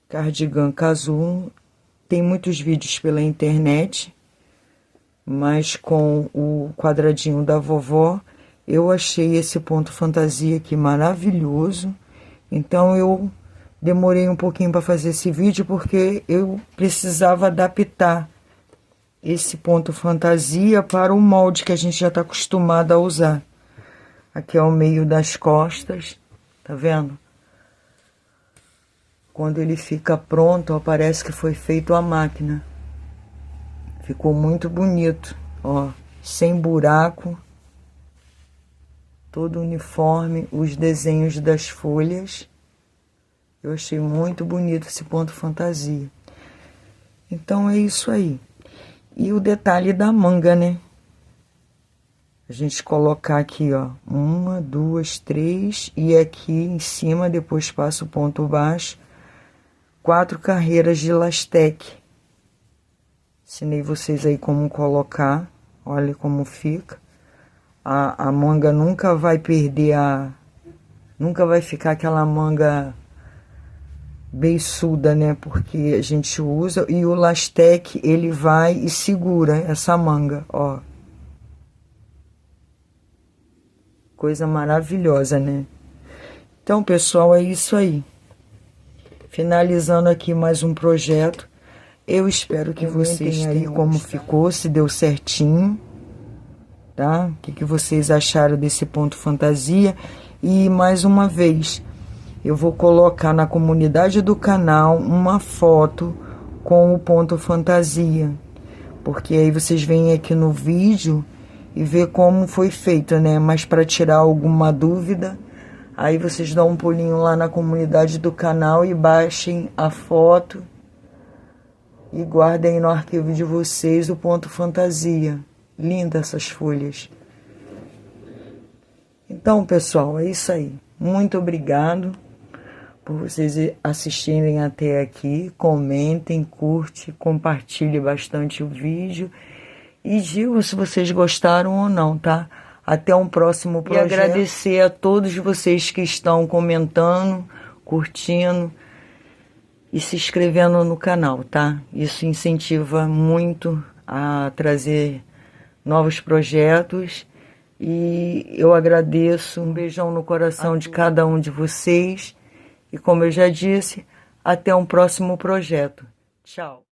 S1: Cardigan Casulo. Tem muitos vídeos pela internet, mas com o quadradinho da vovó, eu achei esse ponto fantasia aqui maravilhoso. Então eu demorei um pouquinho para fazer esse vídeo, porque eu precisava adaptar esse ponto fantasia para o molde que a gente já está acostumado a usar. Aqui é o meio das costas, tá vendo? Quando ele fica pronto, ó, parece que foi feito à máquina. Ficou muito bonito, ó, sem buraco, todo uniforme, os desenhos das folhas. Eu achei muito bonito esse ponto fantasia. Então é isso aí. E o detalhe da manga, né? A gente colocar aqui, ó, 1, 2, 3, e aqui em cima, depois passa o ponto baixo, 4 carreiras de lastec. Ensinei vocês aí como colocar, olha como fica. A manga nunca vai perder nunca vai ficar aquela manga beiçuda, né? Porque a gente usa, e o lastec, ele vai e segura essa manga, ó. Coisa maravilhosa, né? Então, pessoal, é isso aí. Finalizando aqui mais um projeto. Eu espero que vocês aí como ficou, se deu certinho, tá? O que vocês acharam desse ponto fantasia? E mais uma vez, eu vou colocar na comunidade do canal uma foto com o ponto fantasia, porque aí vocês vêm aqui no vídeo e vê como foi feito, né? Mas para tirar alguma dúvida, aí vocês dão um pulinho lá na comunidade do canal e baixem a foto e guardem no arquivo de vocês o ponto fantasia. Linda essas folhas. Então, pessoal, é isso aí. Muito obrigado por vocês assistirem até aqui. Comentem, curte, compartilhe bastante o vídeo. E digam se vocês gostaram ou não, tá? Até um próximo projeto. E agradecer a todos vocês que estão comentando, curtindo e se inscrevendo no canal, tá? Isso incentiva muito a trazer novos projetos. E eu agradeço, um beijão no coração de cada um de vocês. E como eu já disse, até um próximo projeto. Tchau.